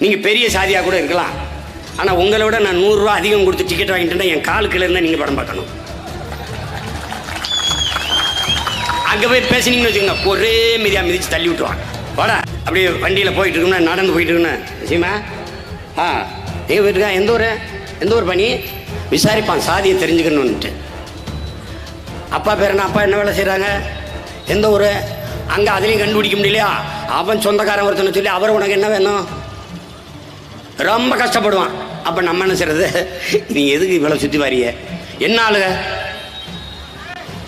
நீங்கள் பெரிய சாதியாக கூட இருக்கலாம். ஆனால் உங்களை விட நான் 100 ரூபா அதிகம் கொடுத்து டிக்கெட் வாங்கிட்டேன்னா என் காலுக்குள்ள இருந்தால் நீங்கள் படம் பார்க்கணும். அங்கே போய் பேசினீங்கன்னு வச்சுக்கோங்க, ஒரே மீதியாக மிதித்து தள்ளி விட்டுருவாங்க. வாடா அப்படியே வண்டியில் போயிட்டு இருக்கணும், நடந்து போயிட்டு இருக்கணும். சீமா எங்கள் வீட்டுக்கா எந்த ஊர் பண்ணி விசாரிப்பான் சாதியை தெரிஞ்சுக்கணுன்ட்டு. அப்பா பேர் என்ன, அப்பா என்ன வேலை செய்கிறாங்க, எந்த ஊர், அங்கே அதுலேயும் கண்டுபிடிக்க முடியலையா, அவன் சொந்தக்காரன் ஒருத்தனை சொல்லி அவர் உனக்கு என்ன வேணும், ரொம்ப கஷ்டப்படுவான். அப்போ நம்ம என்ன செய்கிறது, நீ எதுக்கு இவ்வளோ சுற்றி வாரிய, என்ன ஆளுக,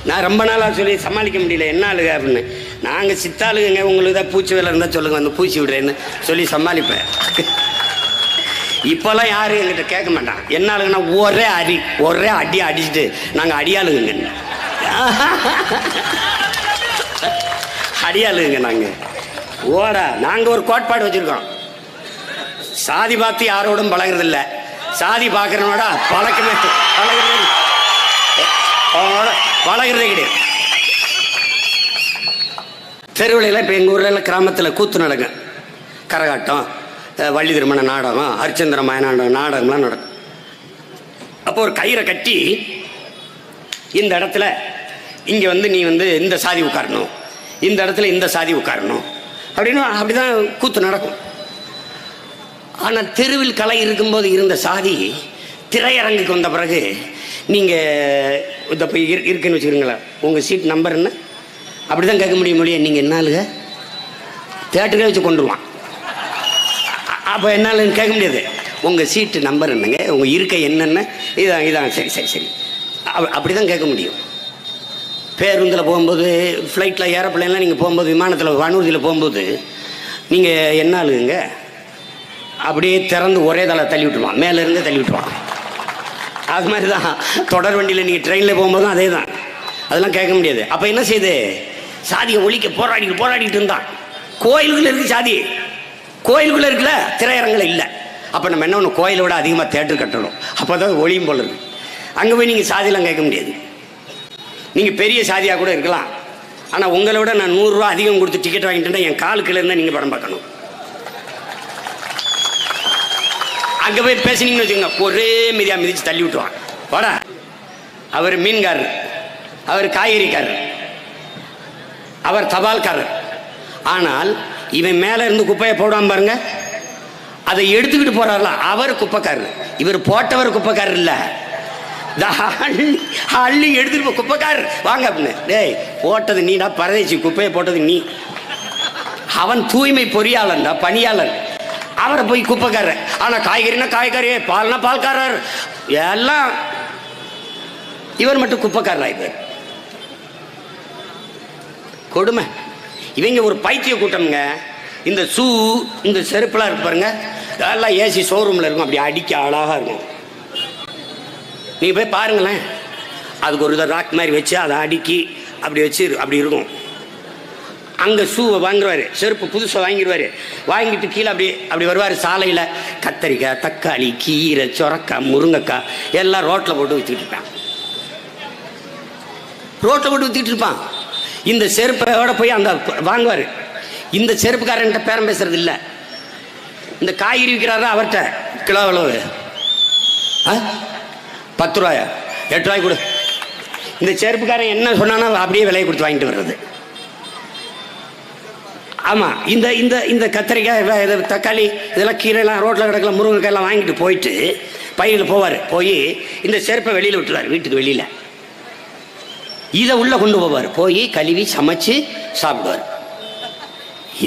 நான் ரொம்ப நாளாக சொல்லி சமாளிக்க முடியல, என்ன ஆளுக அப்படின்னு. நாங்கள் சித்தாளுங்க, உங்களுக்கு தான் பூச்சி வேலை இருந்தால் சொல்லுங்கள், வந்து பூச்சி விடுறேன்னு சொல்லி சமாளிப்பேன். இப்போல்லாம் யாரும் எங்கிட்ட கேட்க மாட்டான், என்ன ஆளுங்கன்னா ஒரே அடி அடிச்சுட்டு நாங்கள் அடியாளுங்க, அடியாளுங்க நாங்கள் ஓடா. நாங்கள் ஒரு கோட்பாடு வச்சுருக்கோம், சாதி பார்த்து யாரோடும் பழகிறதில்ல, சாதி பார்க்குறனோட பழகிறதே கிடையாது. தெருவிலையில் இப்போ எங்கள் ஊரில் கிராமத்தில் கூத்து நடக்கும், கரகாட்டம், வள்ளி திருமண நாடகம், ஹரிச்சந்திர நாடகம்லாம் நடக்கும். அப்போ ஒரு கயிறை கட்டி இந்த இடத்துல இங்கே வந்து நீ வந்து இந்த சாதி உட்காரணும், இந்த இடத்துல இந்த சாதி உட்காரணும் அப்படின்னு அப்படிதான் கூத்து நடக்கும். ஆனால் தெருவில் கலை இருக்கும்போது இருந்த சாதி திரையரங்குக்கு வந்த பிறகு நீங்கள் இந்த போய் இருக்குன்னு வச்சுக்கிறீங்களா, உங்கள் சீட் நம்பர் என்ன, அப்படி தான் கேட்க முடியும். நீங்கள் என்ன ஆளுங்க தேட்டரே வச்சு கொண்டுருவான். அப்போ என்னாலுன்னு கேட்க முடியாது, உங்கள் சீட்டு நம்பர் என்னங்க, உங்கள் இருக்கை என்னென்ன, இதான் சரி அப்படி தான் கேட்க முடியும். பேருந்தில் போகும்போது, ஃப்ளைட்டில் ஏரோப்ளைன்லாம் நீங்கள் போகும்போது, விமானத்தில் வானூர்தியில் போகும்போது நீங்கள் என்ன ஆளுங்க அப்படியே திறந்து ஒரே தலை தள்ளி விட்டுருவான், மேலேருந்தே தள்ளி விட்டுருவான். அது மாதிரி தான் தொடர் வண்டியில் நீங்கள் ட்ரெயினில் போகும்போதும் அதே தான், அதெல்லாம் கேட்க முடியாது. அப்போ என்ன செய்யுது, சாதியை ஒழிக்க போராடிக்கிட்டு இருந்தான். கோயிலுக்குள்ளே இருக்குது சாதி, கோயிலுக்குள்ளே இருக்குல்ல, திரையரங்கில் இல்லை. அப்போ நம்ம என்ன ஒன்று, கோயிலை விட அதிகமாக தேட்டர் கட்டணும், அப்போ தான் ஒளியும் போல இருக்கு. அங்கே போய் நீங்கள் சாதியெல்லாம் கேட்க முடியாது. நீங்கள் பெரிய சாதியாக கூட இருக்கலாம், ஆனால் உங்களை விட நான் 100 ரூபா அதிகம் கொடுத்து டிக்கெட் வாங்கிட்டேன்னா என் காலுக்குள்ள இருந்தால் நீங்கள் படம் பார்க்கணும். அங்கே போய் பேசினீங்கன்னு வச்சுக்கோங்க, ஒரே மீதியாக மிதித்து தள்ளி விட்டுருவான். வாடா அவர் மீன்காரர், அவர் காய்கறிக்காரர், அவர் தபால்காரர். ஆனால் இவன் மேலே இருந்து குப்பையை போடாம பாருங்க, அதை எடுத்துக்கிட்டு போறாருல அவர் குப்பைக்காரர், இவர் போட்டவர் குப்பைக்காரர் இல்லை, அள்ளி எடுத்துட்டு குப்பைக்காரர் வாங்க அப்படின்னு. டேய் போட்டது நீடா, பரதேசி குப்பையை போட்டது நீ. அவன் தூய்மை பொறியாளன்டா, பணியாளர், அவரை போய் குப்பைக்காரர். ஆனால் காய்கறினா காய்கறி, பால்னா பால்காரர், எல்லாம் இவர் மட்டும் குப்பைக்காரர். இவர் கொடுமை. இவங்க ஒரு பைத்திய கூட்டம்ங்க. இந்த ஷூ, இந்த செருப்புலாம் இருக்கு பாருங்க, எல்லாம் ஏசி ஷோரூமில் இருக்கும், அப்படி அடிக்க அழகாக இருக்கும். நீங்கள் போய் பாருங்களேன், அதுக்கு ஒரு ராக் மாதிரி வச்சு அதை அடுக்கி அப்படி வச்சு அப்படி இருக்கும். அங்கே ஷூவை வாங்குவார், செருப்பு புதுசாக வாங்கிடுவார், வாங்கிட்டு கீழே அப்படி வருவார். சாலையில் கத்தரிக்காய், தக்காளி, கீரை, சொரக்காய், முருங்கைக்காய் எல்லாம் ரோட்டில் போட்டு விற்றுக்கிட்டு இருப்பான். இந்த செருப்போட போய் அந்த வாங்குவார். இந்த செருப்புக்காரன்ட்ட பேரம் பேசுறது இல்லை. இந்த காய்கறி விற்கிறாரா அவர்கிட்ட, கிலோ எவ்வளவு, 10 ரூபாயா, 8 ரூபாய் கொடு. இந்த செருப்புக்காரன் என்ன சொன்னானோ அப்படியே விலையை கொடுத்து வாங்கிட்டு வர்றது. ஆமாம், இந்த இந்த இந்த கத்திரிக்காய், தக்காளி, இதெல்லாம் கீரைலாம் ரோட்டில் கிடக்கலாம், முருங்கைக்காயெல்லாம் வாங்கிட்டு போயிட்டு பையில் போவார். போய் இந்த செருப்பை வெளியில் விட்டுருவார், வீட்டுக்கு வெளியில். இதை உள்ளே கொண்டு போவார், போய் கழுவி சமைச்சு சாப்பிடுவார்.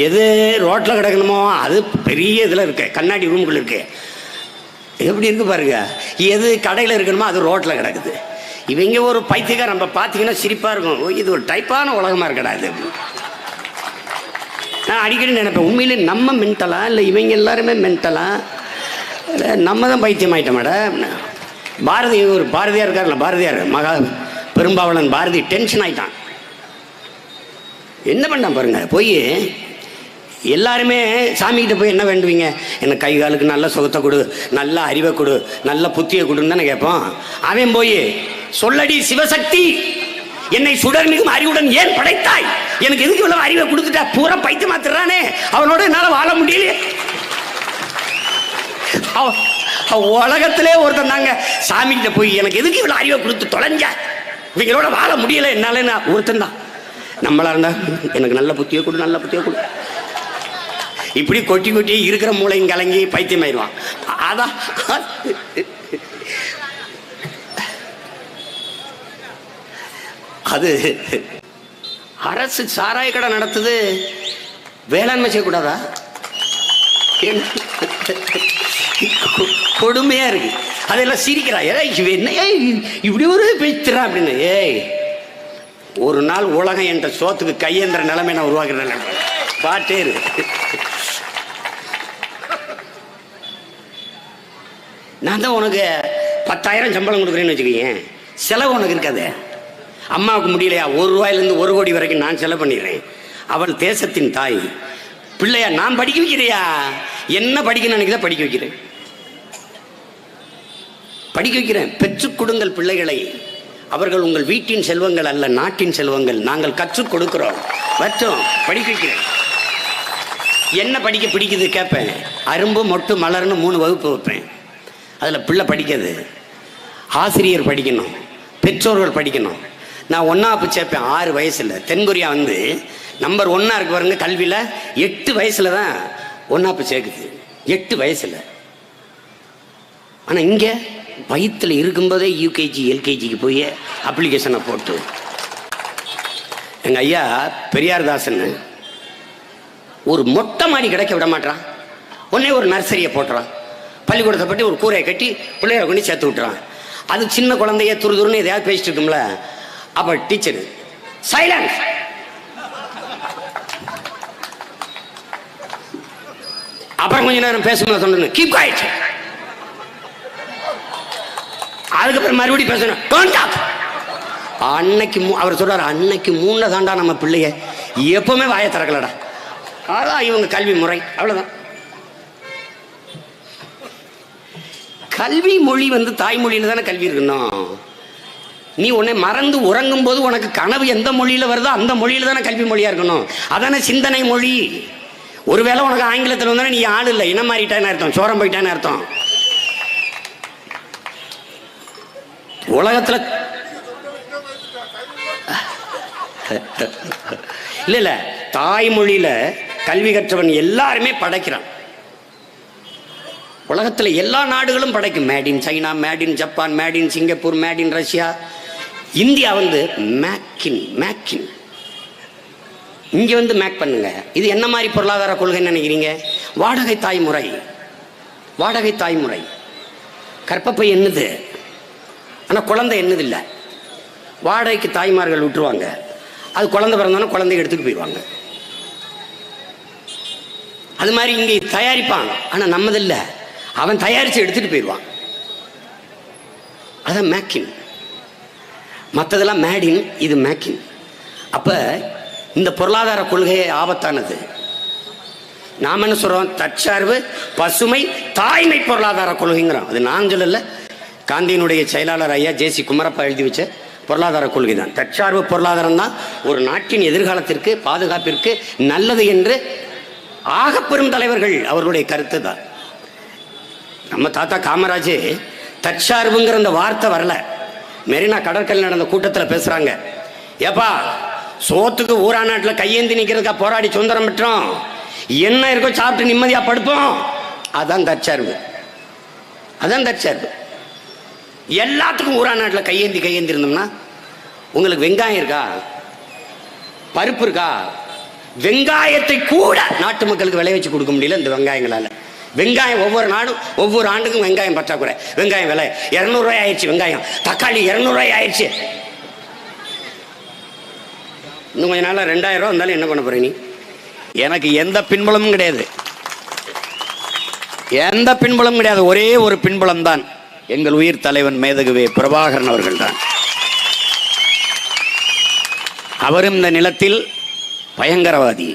எது ரோட்டில் கிடக்கணுமோ அது பெரிய இதில் இருக்கு, கண்ணாடி ரூமுக்குள்ள இருக்கு, எப்படி இருக்கு பாருங்க. எது கடையில் இருக்கணுமோ அது ரோட்டில் கிடக்குது. இவங்க ஒரு பைத்தியக்கார, நம்ம பார்த்தீங்கன்னா சிரிப்பாக இருக்கும், இது ஒரு டைப்பான உலகமாக இருக்கடா இது. நான் அடிக்கடி நினைப்பேன், உண்மையிலே நம்ம மென்டலா இல்லை இவங்க எல்லாருமே மென்டலா, நம்ம தான் பைத்தியம் ஆகிட்டோம் மேடம். ஒரு பாரதியார் இருக்கார்ல, பாரதியார், மகா பெரும்பாவளன் பாரதி டென்ஷன் ஆகிட்டான். என்ன பண்ணான் பாருங்க, போய் எல்லாருமே சாமிகிட்ட போய் என்ன வேண்டுவீங்க, எனக்கு கை காலுக்கு நல்ல சுகத்தை கொடு, நல்ல அறிவை கொடு, நல்ல புத்தியை கொடுன்னு தானே கேட்போம். அவன் போய் சொல்லடி சிவசக்தி, என்னை சுடர்மிகும் அறிவுடன் ஏன் படைத்தாய், எனக்கு எதுக்கு இவ்வளவு அறிவை கொடுத்துட்டா, பூரா பைத்தியம் மாத்துறானே, அவனோட என்னால் வாழ முடியல. உலகத்திலே ஒருத்தன் தாங்க சாமி கிட்ட போய் எனக்கு எதுக்கு இவ்வளவு அறிவை கொடுத்து தொலைஞ்ச, இவங்களோட வாழ முடியல என்னால, ஒருத்தன் தான். நம்மளா இருந்தா எனக்கு நல்ல புத்தியை கொடு, நல்ல புத்தியை கொடு, இப்படி கொட்டி கொட்டி இருக்கிற மூளையும் கலங்கி பைத்தியமாயிருவான். அதான் அது அரசு சாராய கடை நடத்துது, வேளாண்மை செய்யக்கூடாதா? கொடுமையா இருக்கு. அதெல்லாம் சிரிக்கிறா, என்ன இப்படி ஒரு பேச்சுறா அப்படின்னு. ஏய், ஒரு நாள் உலகம் என்ற சோத்துக்கு கையேந்திர நிலைமை நான் உருவாக்குறேன். பாட்டே இருக்கு. நான் தான் உனக்கு 10,000 சம்பளம் கொடுக்குறேன்னு வச்சுக்கேன், செலவு உனக்கு இருக்காது. அம்மாவுக்கு முடியலையா, 1 ரூபாயிலிருந்து 1 கோடி வரைக்கும் நான் செலவு பண்ணிடுறேன். அவள் தேசத்தின் தாய். பிள்ளையா நான் படிக்க வைக்கிறியா? என்ன படிக்கணும்னு நினைக்கிறத படிக்க வைக்கிறேன், படிக்க வைக்கிறேன். பெற்றுக் கொடுங்கள் பிள்ளைகளை. அவர்கள் உங்கள் வீட்டின் செல்வங்கள் அல்ல, நாட்டின் செல்வங்கள். நாங்கள் கற்றுக் கொடுக்கிறோம், வச்சோம், படிக்க வைக்கிறேன். என்ன படிக்க பிடிக்குது கேட்பேன். அரும்பு மொட்டு மலர்னு 3 வகுப்பு வைப்பேன். அதில் பிள்ளை படிக்கிறது, ஆசிரியர் படிக்கணும், பெற்றோர்கள் படிக்கணும். நான் 1ஆப்பு சேர்ப்பேன் 6 வயசில். தென்கொரியா வந்து நம்பர் 1 இருக்கு பாருங்க கல்வியில். 8 வயசில் தான் 1ஆப்பு சேர்க்குது, 8 வயசில். ஆனால் இங்கே வயிற்றில் இருக்கும்போதே யூகேஜி எல்கேஜிக்கு போய் அப்ளிகேஷனை போட்டு. எங்கள் ஐயா பெரியார்தாசன் ஒரு மொட்டை மாடி கிடைக்க விட மாட்டான், உடனே ஒரு நர்சரியை போட்டுறான். பள்ளிக்கூடத்தை பற்றி ஒரு கூரையை கட்டி பிள்ளைகளை கொண்டு சேர்த்து விட்டுறான். அது சின்ன குழந்தைய துருதுருன்னு எதையாவது பேசிட்டு இருக்கும்ல. அப்போ டீச்சரு சைலன்ஸ், அப்புறம் கொஞ்ச நேரம் பேசணும் சொன்ன கீப் குவைட். அதுக்கப்புறம் மறுபடியும் பேசணும் டோன்ட் டாக். அன்னைக்கு அவர் சொல்றாரு, அன்னைக்கு 3 தாண்டா நம்ம பிள்ளைய எப்பவுமே வாயை திறக்கலடா. அதான் இவங்க கல்வி முறை, அவ்வளவுதான். கல்வி மொழி வந்து தாய்மொழியில தானே கல்வி இருக்கணும். நீ உன்னை மறந்து உறங்கும் போது உனக்கு கனவு எந்த மொழியில வருதோ அந்த மொழியில தானே கல்வி மொழியா இருக்கணும். அதானே சிந்தனை மொழி. ஒருவேளை உனக்கு ஆங்கிலத்தில் வந்தானே நீ ஆள் இல்லை, இனம் மாறிட்டான்னு அர்த்தம், சோரம் போயிட்டான்னு அர்த்தம். உலகத்துல இல்ல இல்ல, தாய்மொழியில கல்வி கற்றவன் எல்லாருமே படைக்கிறான். உலகத்தில் எல்லா நாடுகளும் படைக்கும். Made in China, made in Japan, made in Singapore, made in Russia. India வந்து மேக்கின் இங்கே வந்து மேக் பண்ணுங்க. இது என்ன மாதிரி பொருளாதார கொள்கைன்னு நினைக்கிறீங்க? வாடகை தாய்முறை. வாடகை தாய்முறை. கற்பப்பை என்னது, ஆனால் குழந்தை என்னது இல்லை. வாடகைக்கு தாய்மார்கள் விட்டுருவாங்க. அது குழந்தை பிறந்தோன்னா குழந்தைய எடுத்துட்டு போயிடுவாங்க. அது மாதிரி இங்கே தயாரிப்பாங்க, ஆனால் நம்மதில்லை. அவன் தயாரித்து எடுத்துட்டு போயிடுவான். அதான் மேக்கின். மற்றதெல்லாம் மேடின், இது மேக்கின். அப்போ இந்த பொருளாதார கொள்கையை ஆபத்தானது. நாம் என்ன சொல்கிறோம்? தற்சார்பு, பசுமை, தாய்மை பொருளாதார கொள்கைங்கிறோம். அது நான் சொல்லலை, காந்தியினுடைய செயலாளர் ஐயா ஜேசி குமரப்பா எழுதி வச்ச பொருளாதார கொள்கை தான். தற்சார்பு பொருளாதாரம் தான் ஒரு நாட்டின் எதிர்காலத்திற்கு பாதுகாப்பிற்கு நல்லது என்று ஆகப்பெரும் தலைவர்கள் அவர்களுடைய கருத்து தான். நம்ம தாத்தா காமராஜ் தற்சார்புங்கிற அந்த வார்த்தை வரல. மெரினா கடற்கரை நடந்த கூட்டத்தில் பேசுறாங்க, ஏப்பா சோத்துக்கு ஊரா நாட்டில் கையேந்தி நிற்கிறதுக்கா போராடி சுதந்திரம் பெற்றோம், என்ன இருக்கோ சாப்பிட்டு நிம்மதியாக படுப்போம். அதான் தற்சார்பு, அதான் தற்சார்பு. எல்லாத்துக்கும் ஊரா நாட்டில் கையேந்தி இருந்தோம்னா, உங்களுக்கு வெங்காயம் இருக்கா, பருப்பு இருக்கா? வெங்காயத்தை கூட நாட்டு மக்களுக்கு விளை வச்சு கொடுக்க முடியல இந்த வெங்காயங்களால. வெங்காயம் ஒவ்வொரு நாடும் ஒவ்வொரு ஆண்டுக்கும் வெங்காயம் பற்றாக்குறை. வெங்காயம் விலை 200 ரூபாய் ஆயிடுச்சு. வெங்காயம் தக்காளி 200 ரூபாய் ஆயிடுச்சு. இன்னும் கொஞ்ச நாள் 2000 ரூபா இருந்தாலும் என்ன பண்ண போறீங்க? எனக்கு எந்த பின்புலமும் கிடையாது, எந்த பின்புலமும் கிடையாது. ஒரே ஒரு பின்புலம் தான், எங்கள் உயிர் தலைவன் மேதகுவே பிரபாகரன் அவர்கள் தான். அவரும் இந்த நிலத்தில் பயங்கரவாதி,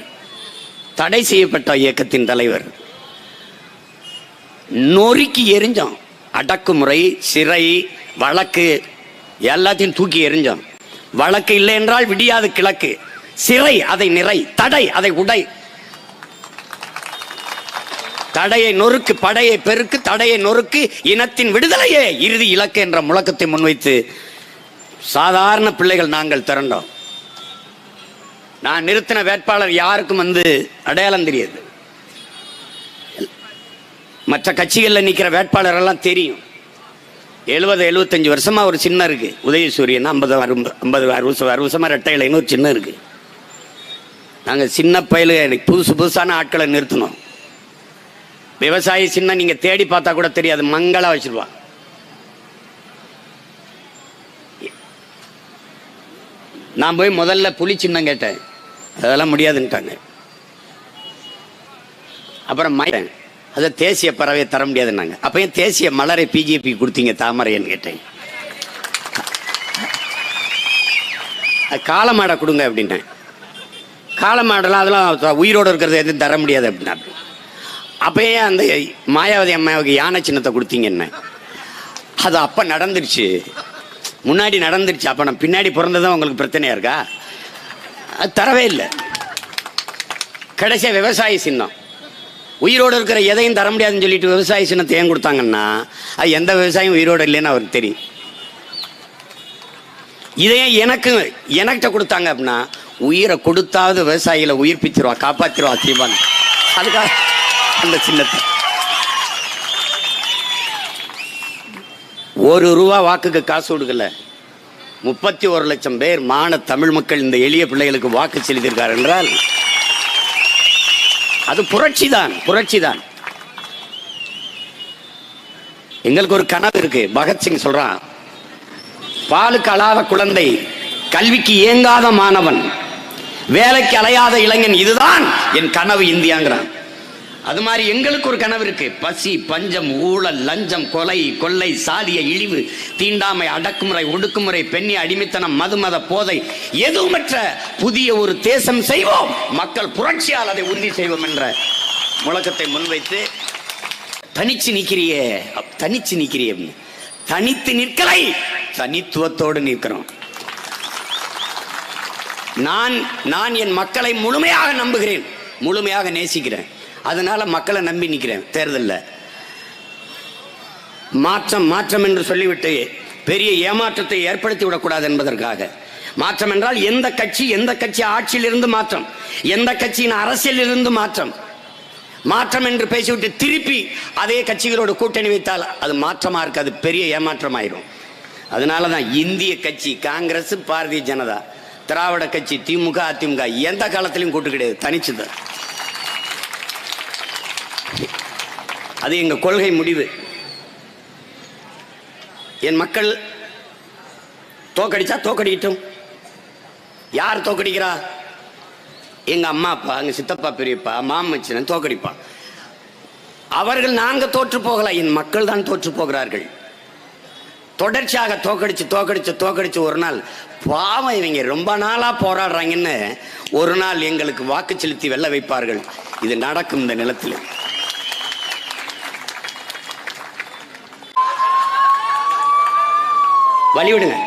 தடை செய்யப்பட்ட இயக்கத்தின் தலைவர். நொறுக்கி எரிஞ்சோம். அடக்குமுறை, சிறை, வழக்கு எல்லாத்தையும் தூக்கி எரிஞ்சோம். வழக்கு இல்லை என்றால் விடியாது கிழக்கு. சிறை அதை நிறை, தடை அதை உடை. தடையை நொறுக்கு, படையை பெருக்கு, தடையை நொறுக்கு, இனத்தின் விடுதலையே இறுதி இலக்கு என்ற முழக்கத்தை முன்வைத்து சாதாரண பிள்ளைகள் நாங்கள் திரண்டோம். நான் நிறுத்தின வேட்பாளர் யாருக்கும் அடையாளம் தெரியாது. மற்ற கட்சிகளில் நிற்கிற வேட்பாளர் எல்லாம் தெரியும். 70-75 வருஷமா ஒரு சின்னம் இருக்கு, உதயசூரியன். 50-60 வருஷமா ரெட்டை இலைன்னு ஒரு சின்னம் இருக்கு. நாங்கள் சின்ன பயில புதுசான ஆட்களை நிறுத்தினோம். விவசாயி சின்னம் நீங்க தேடி பார்த்தா கூட தெரியாது, மங்களா வச்சிருவா. நான் போய் முதல்ல புலி சின்னம் கேட்டேன், அதெல்லாம் முடியாதுன்ட்டாங்க. அப்புறம் அதை தேசிய பறவையை தர முடியாதுன்னாங்க. அப்ப ஏன் தேசிய மலரை பிஜேபி கொடுத்தீங்க தாமரைன்னு கேட்டேன். காளமாடை கொடுங்க அப்படின்னேன். காளமாடெல்லாம் அதெல்லாம் உயிரோடு இருக்கிறத எதுவும் தர முடியாது அப்படின்னா. அப்ப ஏன் அந்த மாயாவதி அம்மாவுக்கு யானை சின்னத்தை கொடுத்தீங்கன்னு. அது அப்ப நடந்துருச்சு, முன்னாடி நடந்துருச்சு. அப்ப நான் பின்னாடி பிறந்ததான் உங்களுக்கு பிரச்சனையா இருக்கா? அது தரவே இல்லை. கடைசியா விவசாய சின்னம், உயிரோடு இருக்கிற எதையும் தர முடியாதுன்னு சொல்லிட்டு விவசாய சின்னத்தை ஏன் கொடுத்தாங்கன்னா, அது எந்த விவசாயம் உயிரோடு இல்லைன்னு அவருக்கு தெரியும். இதையே எனக்கிட்ட கொடுத்தாங்க அப்படின்னா, உயிரை கொடுத்தாவது விவசாயிகளை உயிர்ப்பிச்சிருவா, காப்பாத்திருவா தீபான். அதுக்காக அந்த சின்னத்தை ₹1 வாக்குக்கு காசு கொடுக்கல. 31 லட்சம் பேர் மான தமிழ் மக்கள் இந்த எளிய பிள்ளைகளுக்கு வாக்கு செலுத்தியிருக்கார் என்றால் அது புரட்சிதான், புரட்சிதான். எங்களுக்கு ஒரு கனவு இருக்கு. பகத்சிங் சொல்றான், பாலுக்கு அழாத குழந்தை, கல்விக்கு ஏங்காத மாணவன், வேலைக்கு அலையாத இளைஞன், இதுதான் என் கனவு இந்தியாங்கிறான். அது மாதிரி எங்களுக்கு ஒரு கனவு இருக்கு. பசி, பஞ்சம், ஊழல், லஞ்சம், கொலை, கொள்ளை, சாதிய இழிவு, தீண்டாமை, அடக்குமுறை, ஒடுக்குமுறை, பெண்ணி அடிமைத்தனம், மதுமத போதை எதுவுமற்ற புதிய ஒரு தேசம் செய்வோம், மக்கள் புரட்சியால் அதை உறுதி செய்வோம் என்ற முழக்கத்தை முன்வைத்து தனிச்சு நிற்கிறியே, தனித்து நிற்கலை, தனித்துவத்தோடு நிற்கிறோம். நான் என் மக்களை முழுமையாக நம்புகிறேன், முழுமையாக நேசிக்கிறேன். அதனால மக்களை நம்பி நிற்கிறேன். தேர்தலில் மாற்றம் என்று சொல்லிவிட்டு பெரிய ஏமாற்றத்தை ஏற்படுத்தி விடக்கூடாது என்பதற்காக. மாற்றம் என்றால் எந்த கட்சி ஆட்சியிலிருந்து மாற்றம், எந்த கட்சியின் அரசியலிருந்து மாற்றம் என்று பேசிவிட்டு திருப்பி அதே கட்சிகளோடு கூட்டணி வைத்தால் அது மாற்றமா இருக்கு, அது பெரிய ஏமாற்றமாயிரும். அதனாலதான் இந்திய கட்சி காங்கிரஸ், பாரதிய ஜனதா, திராவிட கட்சி திமுக, அதிமுக எந்த காலத்திலையும் கூட்டு கிடையாது, தனிச்சுதான். அது எங்க கொள்கை முடிவு. என் மக்கள் தோக்கடிச்சா தோக்கடிக்கட்டும். யார் தோக்கடிக்கிறா? எங்க அம்மா அப்பா, எங்க சித்தப்பா, பெரியப்பா, மாமச்சன் தோக்கடிப்பா. அவர்கள் நாங்க தோற்று போகல, என் மக்கள் தான் தோற்று போகிறார்கள். தொடர்ச்சியாக தோக்கடிச்சு ஒரு நாள் பாவம் இவங்க ரொம்ப நாளா போராடுறாங்கன்னு ஒரு நாள் எங்களுக்கு வாக்கு செலுத்தி வெல்ல வைப்பார்கள். இது நடக்கும் இந்த நிலத்தில். வழிவிடுங்க.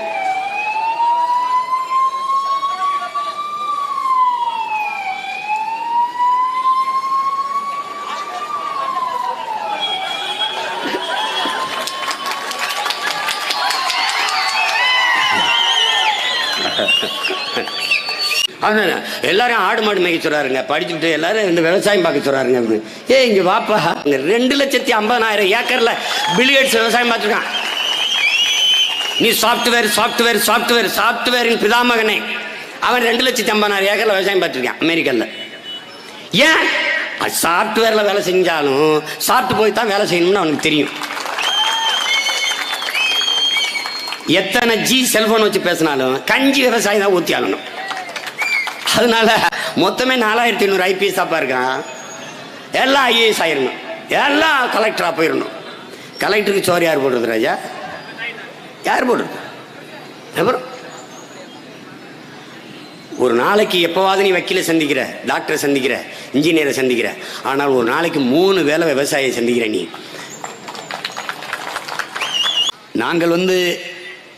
எல்லாரும் ஆடு மாடு மேய்க்க சொல்றாருங்க, படிச்சுட்டு எல்லாரும் இந்த விவசாயம் பார்க்க சொல்றாருங்க. இங்க வாப்பா, 2,50,000 ஏக்கர்ல பில்கேட்ஸ் விவசாயம் பார்த்துருக்கான். நீ சாப்ட்வேரின் பிதாமகனே, அவன் 2,50,000 ஏக்கர்ல விவசாயம் பார்த்துருக்கான் அமெரிக்கால. ஏன்? சாப்ட்வேர்ல வேலை செஞ்சாலும் சாப்பிட்டு போய் தான் வேலை செய்யணும்னு அவனுக்கு தெரியும். எத்தனை செல்போன் வச்சு பேசினாலும் கஞ்சி விவசாயம் தான் ஊத்தி ஆகணும். அதனால மொத்தமே 4,500 ஐபிஎஸ் அப்பா இருக்கான். எல்லாம் ஐஏஎஸ் ஆயிரணும், எல்லாம் கலெக்டரா போயிடணும். கலெக்டருக்கு சோறு யார் போடுறது ராஜா? யார் போடுறது? அப்புறம் ஒரு நாளைக்கு எப்பவாவது நீ வக்கீலை சந்திக்கிற, டாக்டரை சந்திக்கிற, இன்ஜினியரை சந்திக்கிற, ஆனால் ஒரு நாளைக்கு 3 வேளை விவசாயியை சந்திக்கிற நீ. நாங்கள்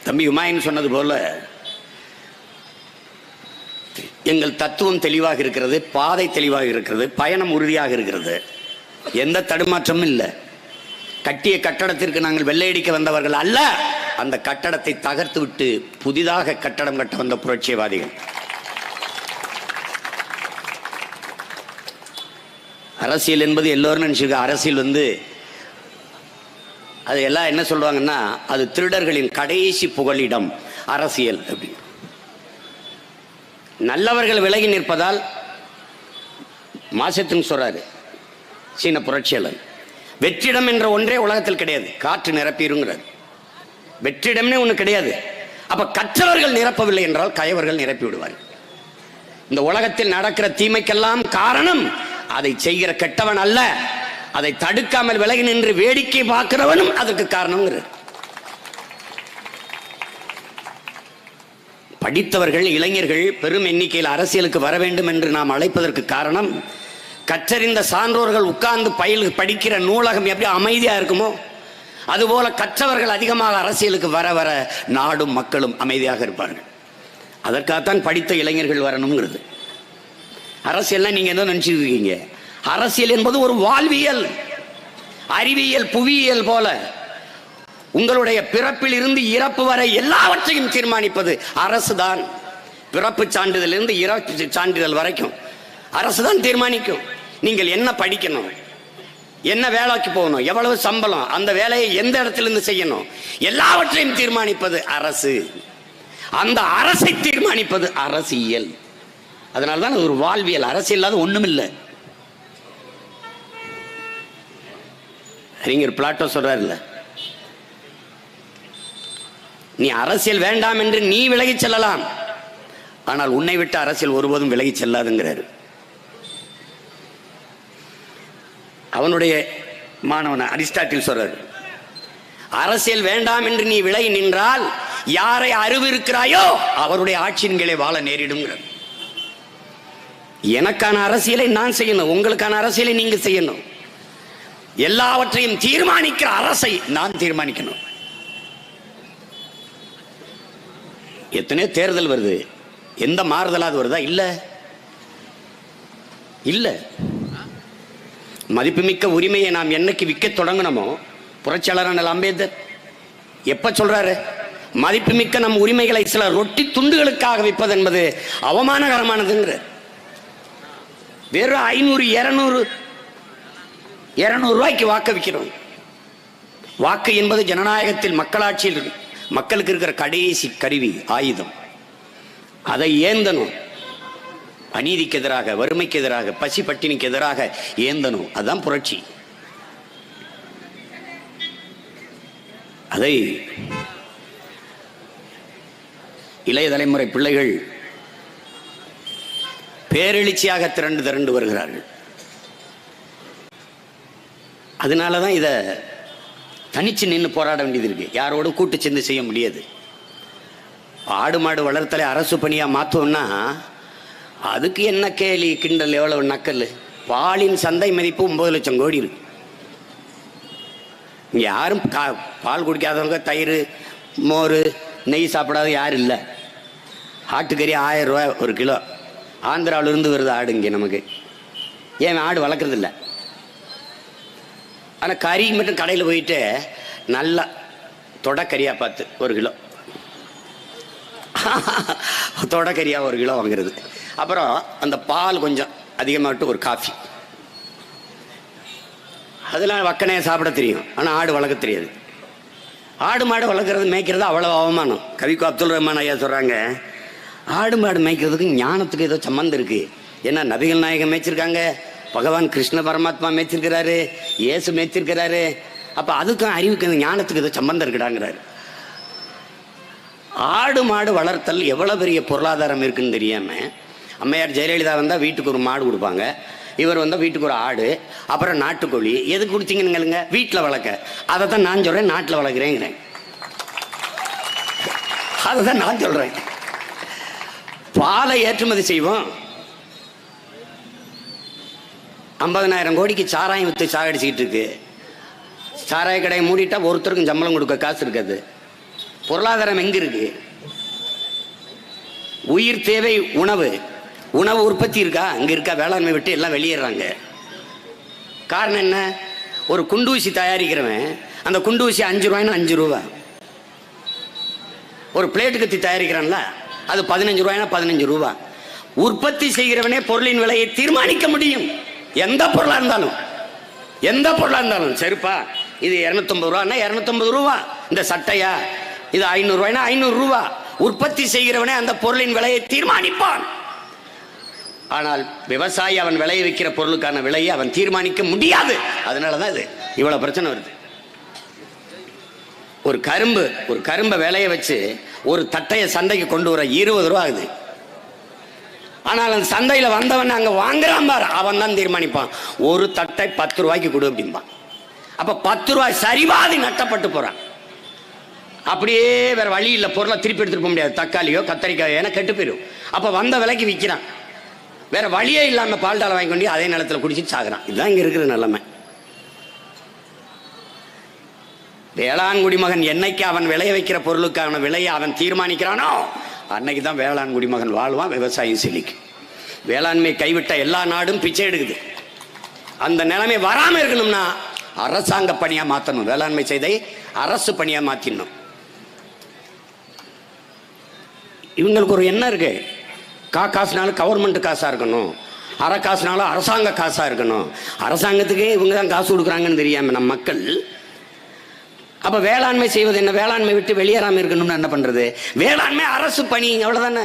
தம்பி உமாயின் சொன்னது போல எங்கள் தத்துவம் தெளிவாக இருக்கிறது, பாதை தெளிவாக இருக்கிறது, பயணம் உறுதியாக இருக்கிறது. எந்த தடுமாற்றமும் இல்லை. கட்டிய கட்டடத்திற்கு நாங்கள் வெள்ளையடிக்க வந்தவர்கள் அல்ல, அந்த கட்டடத்தை தகர்த்து விட்டு புதிதாக கட்டடம் கட்ட வந்த புரட்சிவாதிகள். அரசியல் என்பது எல்லோரும் நினைச்சிருக்க, அரசியல் அது எல்லாம் என்ன சொல்லுவாங்கன்னா, அது திருடர்களின் கடைசி புகலிடம் அரசியல் அப்படின்னு. நல்லவர்கள் விலகி நிற்பதால் மாசத்துன்னு சொல்றாரு சீன புரட்சியாளர். வெற்றிடம் என்ற ஒன்றே உலகத்தில் கிடையாது, காற்று நிரப்பிடுங்கிறார். வெற்றிடம்னே ஒன்று கிடையாது. அப்ப கற்றவர்கள் நிரப்பவில்லை என்றால் கயவர்கள் நிரப்பி விடுவார்கள். இந்த உலகத்தில் நடக்கிற தீமைக்கெல்லாம் காரணம் அதை செய்கிற கெட்டவன் அல்ல, அதை தடுக்காமல் விலகி நின்று வேடிக்கை பார்க்கிறவனும் அதற்கு காரணம். படித்தவர்கள் இளைஞர்கள் பெரும் எண்ணிக்கையில் அரசியலுக்கு வர வேண்டும் என்று நாம் அழைப்பதற்கு காரணம், கற்றறிந்த சான்றோர்கள் உட்கார்ந்து படிக்கிற நூலகம் எப்படி அமைதியா இருக்குமோ அதுபோல கற்றவர்கள் அதிகமாக அரசியலுக்கு வர வர நாடும் மக்களும் அமைதியாக இருப்பார்கள். அதற்காகத்தான் படித்த இளைஞர்கள் வரணுங்கிறது. அரசியல் நீங்க என்ன நினைச்சிட்டு இருக்கீங்க? அரசியல் என்பது ஒரு வாழ்வியல், அறிவியல், புவியியல் போல உங்களுடைய பிறப்பில் இருந்து இறப்பு வரை எல்லாவற்றையும் தீர்மானிப்பது அரசுதான். பிறப்பு சான்றிதழிலிருந்து இறப்பு சான்றிதழ் வரைக்கும் அரசுதான் தீர்மானிக்கும். நீங்கள் என்ன படிக்கணும், என்ன வேலைக்கு போகணும், எவ்வளவு சம்பளம், அந்த வேலையை எந்த இடத்திலிருந்து செய்யணும், எல்லாவற்றையும் தீர்மானிப்பது அரசு. அந்த அரசை தீர்மானிப்பது அரசியல். அதனால்தான் ஒரு வாழ்வியல். அரசியல் இல்லாத ஒண்ணும் இல்லை. அறிஞர் பிளாட்டோ சொல்றாருல்ல, நீ அரசியல் வேண்டாம் என்று நீ விலகி செல்லலாம், ஆனால் உன்னை விட்டு அரசியல் ஒருபோதும் விலகி செல்லாதுங்கிறாரு. அவனுடைய மாணவன் அரிஸ்டாட்டில் சொல்றாரு, அரசியல் வேண்டாம் என்று நீ விலகி நின்றால் யாரை அறிவிருக்கிறாயோ அவருடைய ஆட்சியின் கீழே வாழ நேரிடும். எனக்கான அரசியலை நான் செய்யணும், உங்களுக்கான அரசியலை நீங்க செய்யணும். எல்லாவற்றையும் தீர்மானிக்கிற அரசை நான் தீர்மானிக்கணும். எத்தனையோ தேர்தல் வருது, எந்த மாறுதலாவது வருதா? இல்ல இல்ல. மதிப்புமிக்க உரிமையை நாம் என்னைக்கு விற்க தொடங்கணுமோ, புரட்சியாளர் அம்பேத்கர் எப்ப சொல்றாரு, மதிப்புமிக்க நம் உரிமைகளை சில ரொட்டி துண்டுகளுக்காக விற்பது என்பது அவமானகரமானதுங்கிற. வெறும் 500 200 ரூபாய்க்கு வாக்கு விற்கிறோம். வாக்கு என்பது ஜனநாயகத்தில் மக்களாட்சியில் மக்களுக்கு இருக்கிற கடைசி கருவி, ஆயுதம். அதை ஏந்தணும். அநீதிக்கு எதிராக, வறுமைக்கு எதிராக, பசி பட்டினிக்கு எதிராக ஏந்தணும். அதுதான் புரட்சி. அதை இளைய தலைமுறை பிள்ளைகள் பேரெழுச்சியாக திரண்டு வருகிறார்கள். அதனாலதான் இதை தனிச்சு நின்று போராட வேண்டியது இருக்கு. யாரோடும் கூட்டு சேர்ந்து செய்ய முடியாது. ஆடு மாடு வளர்த்தலை அரசு பணியா மாத்தோம்னா அதுக்கு என்ன கேலி கிண்டல், எவ்வளவு நக்கல். பாலின் சந்தை மதிப்பு 9 லட்சம் கோடி இருக்கு. இங்க யாரும் பால் குடிக்காதவங்க, தயிர், மோர், நெய் சாப்பிடாத யாரும் இல்லை. ஆட்டுக்கறி 1000 ரூபாய் ஒரு கிலோ. ஆந்திராவிலிருந்து வருது ஆடு இங்கே நமக்கு. ஏன் ஆடு வளர்க்குறது இல்லை. ஆனால் கறி மட்டும் கடையில் போயிட்டு நல்லா தொடக்கறியாக பார்த்து 1 கிலோ, தொடக்கறியாக 1 கிலோ வாங்குறது. அப்புறம் அந்த பால் கொஞ்சம் அதிகமாகட்டு ஒரு காஃபி. அதெல்லாம் வக்கனையாக சாப்பிட தெரியும், ஆனால் ஆடு வளர்க்க தெரியாது. ஆடு மாடு வளர்க்குறது மேய்க்கிறது அவ்வளோ அவமானம். கவிக்கு அப்துல் ரஹ்மான் ஐயா சொல்கிறாங்க, ஆடு மாடு மேய்க்கிறதுக்கு ஞானத்துக்கு ஏதோ சம்மந்தம் இருக்குது. ஏன்னா நபிகள் நாயகம் மேய்ச்சிருக்காங்க, பகவான் கிருஷ்ண பரமாத்மா மேய்ச்சிருக்கிறாரு, இயேசு மேய்ச்சிருக்கிறாரு. அப்போ அதுக்கும் அறிவுக்கு ஞானத்துக்கு ஏதோ சம்பந்தம் இருக்குடாங்கிறாரு. ஆடு மாடு வளர்த்தல் எவ்வளோ பெரிய பொருளாதாரம் இருக்குன்னு தெரியாமல், அம்மையார் ஜெயலலிதா வந்தால் வீட்டுக்கு ஒரு மாடு கொடுப்பாங்க, இவர் வந்தால் வீட்டுக்கு ஒரு ஆடு, அப்புறம் நாட்டுக்கோழி. எது கொடுத்தீங்கன்னுங்க? வீட்டில் வளர்க்க. அதை தான் நான் சொல்கிறேன், நாட்டில் வளர்க்குறேங்கிறேன். அதை தான் நான் சொல்கிறேன். பாலை ஏற்றுமதி செய்வோம். 50,000 கோடிக்கு சாராயம் விற்று சாகடிச்சிக்கிட்டு இருக்கு. சாராய கடையை மூடிட்டா ஒருத்தருக்கும் சம்பளம் கொடுக்க காசு இருக்காது. பொருளாதாரம் எங்க இருக்கு? உயிர் தேவை உணவு. உணவு உற்பத்தி இருக்கா? அங்க இருக்கா? வேளாண்மை விட்டு எல்லாம் வெளியேறாங்க. காரணம் என்ன? ஒரு குண்டூசி தயாரிக்கிறவன் அந்த குண்டூசி 5 ரூபாய்னா 5 ரூபா. ஒரு பிளேட்டு கத்தி தயாரிக்கிறான்ல, அது 15 ரூபாய்னா 15 ரூபா. உற்பத்தி செய்கிறவனே பொருளின் விலையை தீர்மானிக்க முடியும். எந்த பொருளா இருந்தாலும், எந்த பொருளா இருந்தாலும். சரிப்பா, இது 250 ரூபான்னா 250 ரூபா. இந்த சட்டையா இது 500 ரூபாய்னா 500 ரூபா. உற்பத்தி செய்கிறவனே அந்த பொருளின் விலையை தீர்மானிப்பான். ஆனால் விவசாயி அவன் விளைய வைக்கிற பொருளுக்கான விலையை அவன் தீர்மானிக்க முடியாது. அதனாலதான் இது இவ்வளவு பிரச்சனை வருது. ஒரு கரும்பை விளைய வச்சு ஒரு தட்டையை சந்தைக்கு கொண்டு வர 20 ரூபா ஆகுது. ஆனால் அந்த சந்தையில் வந்தவன் அங்க வாங்குறான் பாரு, அவன் தான் தீர்மானிப்பான். ஒரு தட்டை 10 ரூபாய்க்கு கொடு அப்படின்பான். அப்ப 10 ரூபாய் சரிபாதி நட்டப்பட்டு போறான். அப்படியே வேற வழி இல்லை, பொருளை திருப்பி எடுத்துட்டு போக முடியாது. தக்காளியோ கத்தரிக்காயோ ஏன்னா கெட்டு போயிடும். அப்ப வந்த விலைக்கு விற்கிறான். வேற வழியே இல்லாம பால்டால வாங்கி கொண்டு அதே நிலத்துல குடிச்சிட்டு சாகுறான். இதுதான் இங்க இருக்கிற நிலைமை. வேளாண் குடிமகன் என்னைக்கு அவன் விளைய வைக்கிற பொருளுக்கான விலையை அவன் தீர்மானிக்கிறானோ அன்னைக்கு தான் வேளாண் குடிமகன் வாழ்வான், விவசாயம் செழிக்கும். வேளாண்மை கைவிட்ட எல்லா நாடும் பிச்சை எடுக்குது. அந்த நிலைமை வராம இருக்கணும்னா அரசாங்க பணியா மாற்றணும். வேளாண்மை செய்தை அரசு பணியா மாற்றிடணும். இவங்களுக்கு ஒரு எண்ணம் இருக்கு, காசுனாலும் கவர்மெண்ட் காசா இருக்கணும், அரை காசுனாலும் அரசாங்க காசா இருக்கணும். அரசாங்கத்துக்கே இவங்க தான் காசு கொடுக்குறாங்கன்னு தெரியாம நம்ம மக்கள். அப்ப வேளாண்மை செய்வது என்ன? வேளாண்மை விட்டு வெளியேறாம இருக்கணும்னு என்ன பண்றது? வேளாண்மை அரசு பணி, அவ்வளவுதானே.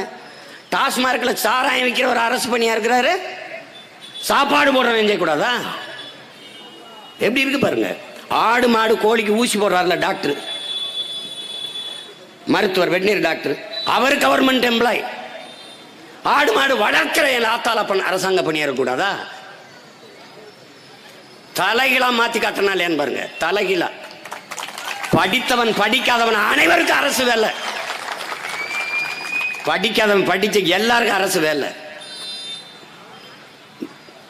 டாஸ்மார்க்ல சாராயம் விற்கிற ஒரு அரசு பணியா இருக்கிறாரு, சாப்பாடு போடுறவன் செய்யக்கூடாதா? எப்படி இருக்கு பாருங்க. ஆடு மாடு கோழிக்கு ஊசி போடுறாருல டாக்டர், மருத்துவர், வெட்னரி டாக்டர், அவர் கவர்மெண்ட் எம்ப்ளாய். ஆடு மாடு வளர்க்கிற ஆத்தால அரசாங்க பணியா இருக்கக்கூடாதா? தலைகீழா மாத்தி காட்டினாலேன்னு பாருங்க. தலைகீழா படித்தவன் படிக்காதவன் அனைவருக்கும் அரசு வேலை, படிக்காதவன் படிச்ச எல்லாருக்கும் அரசு வேலை.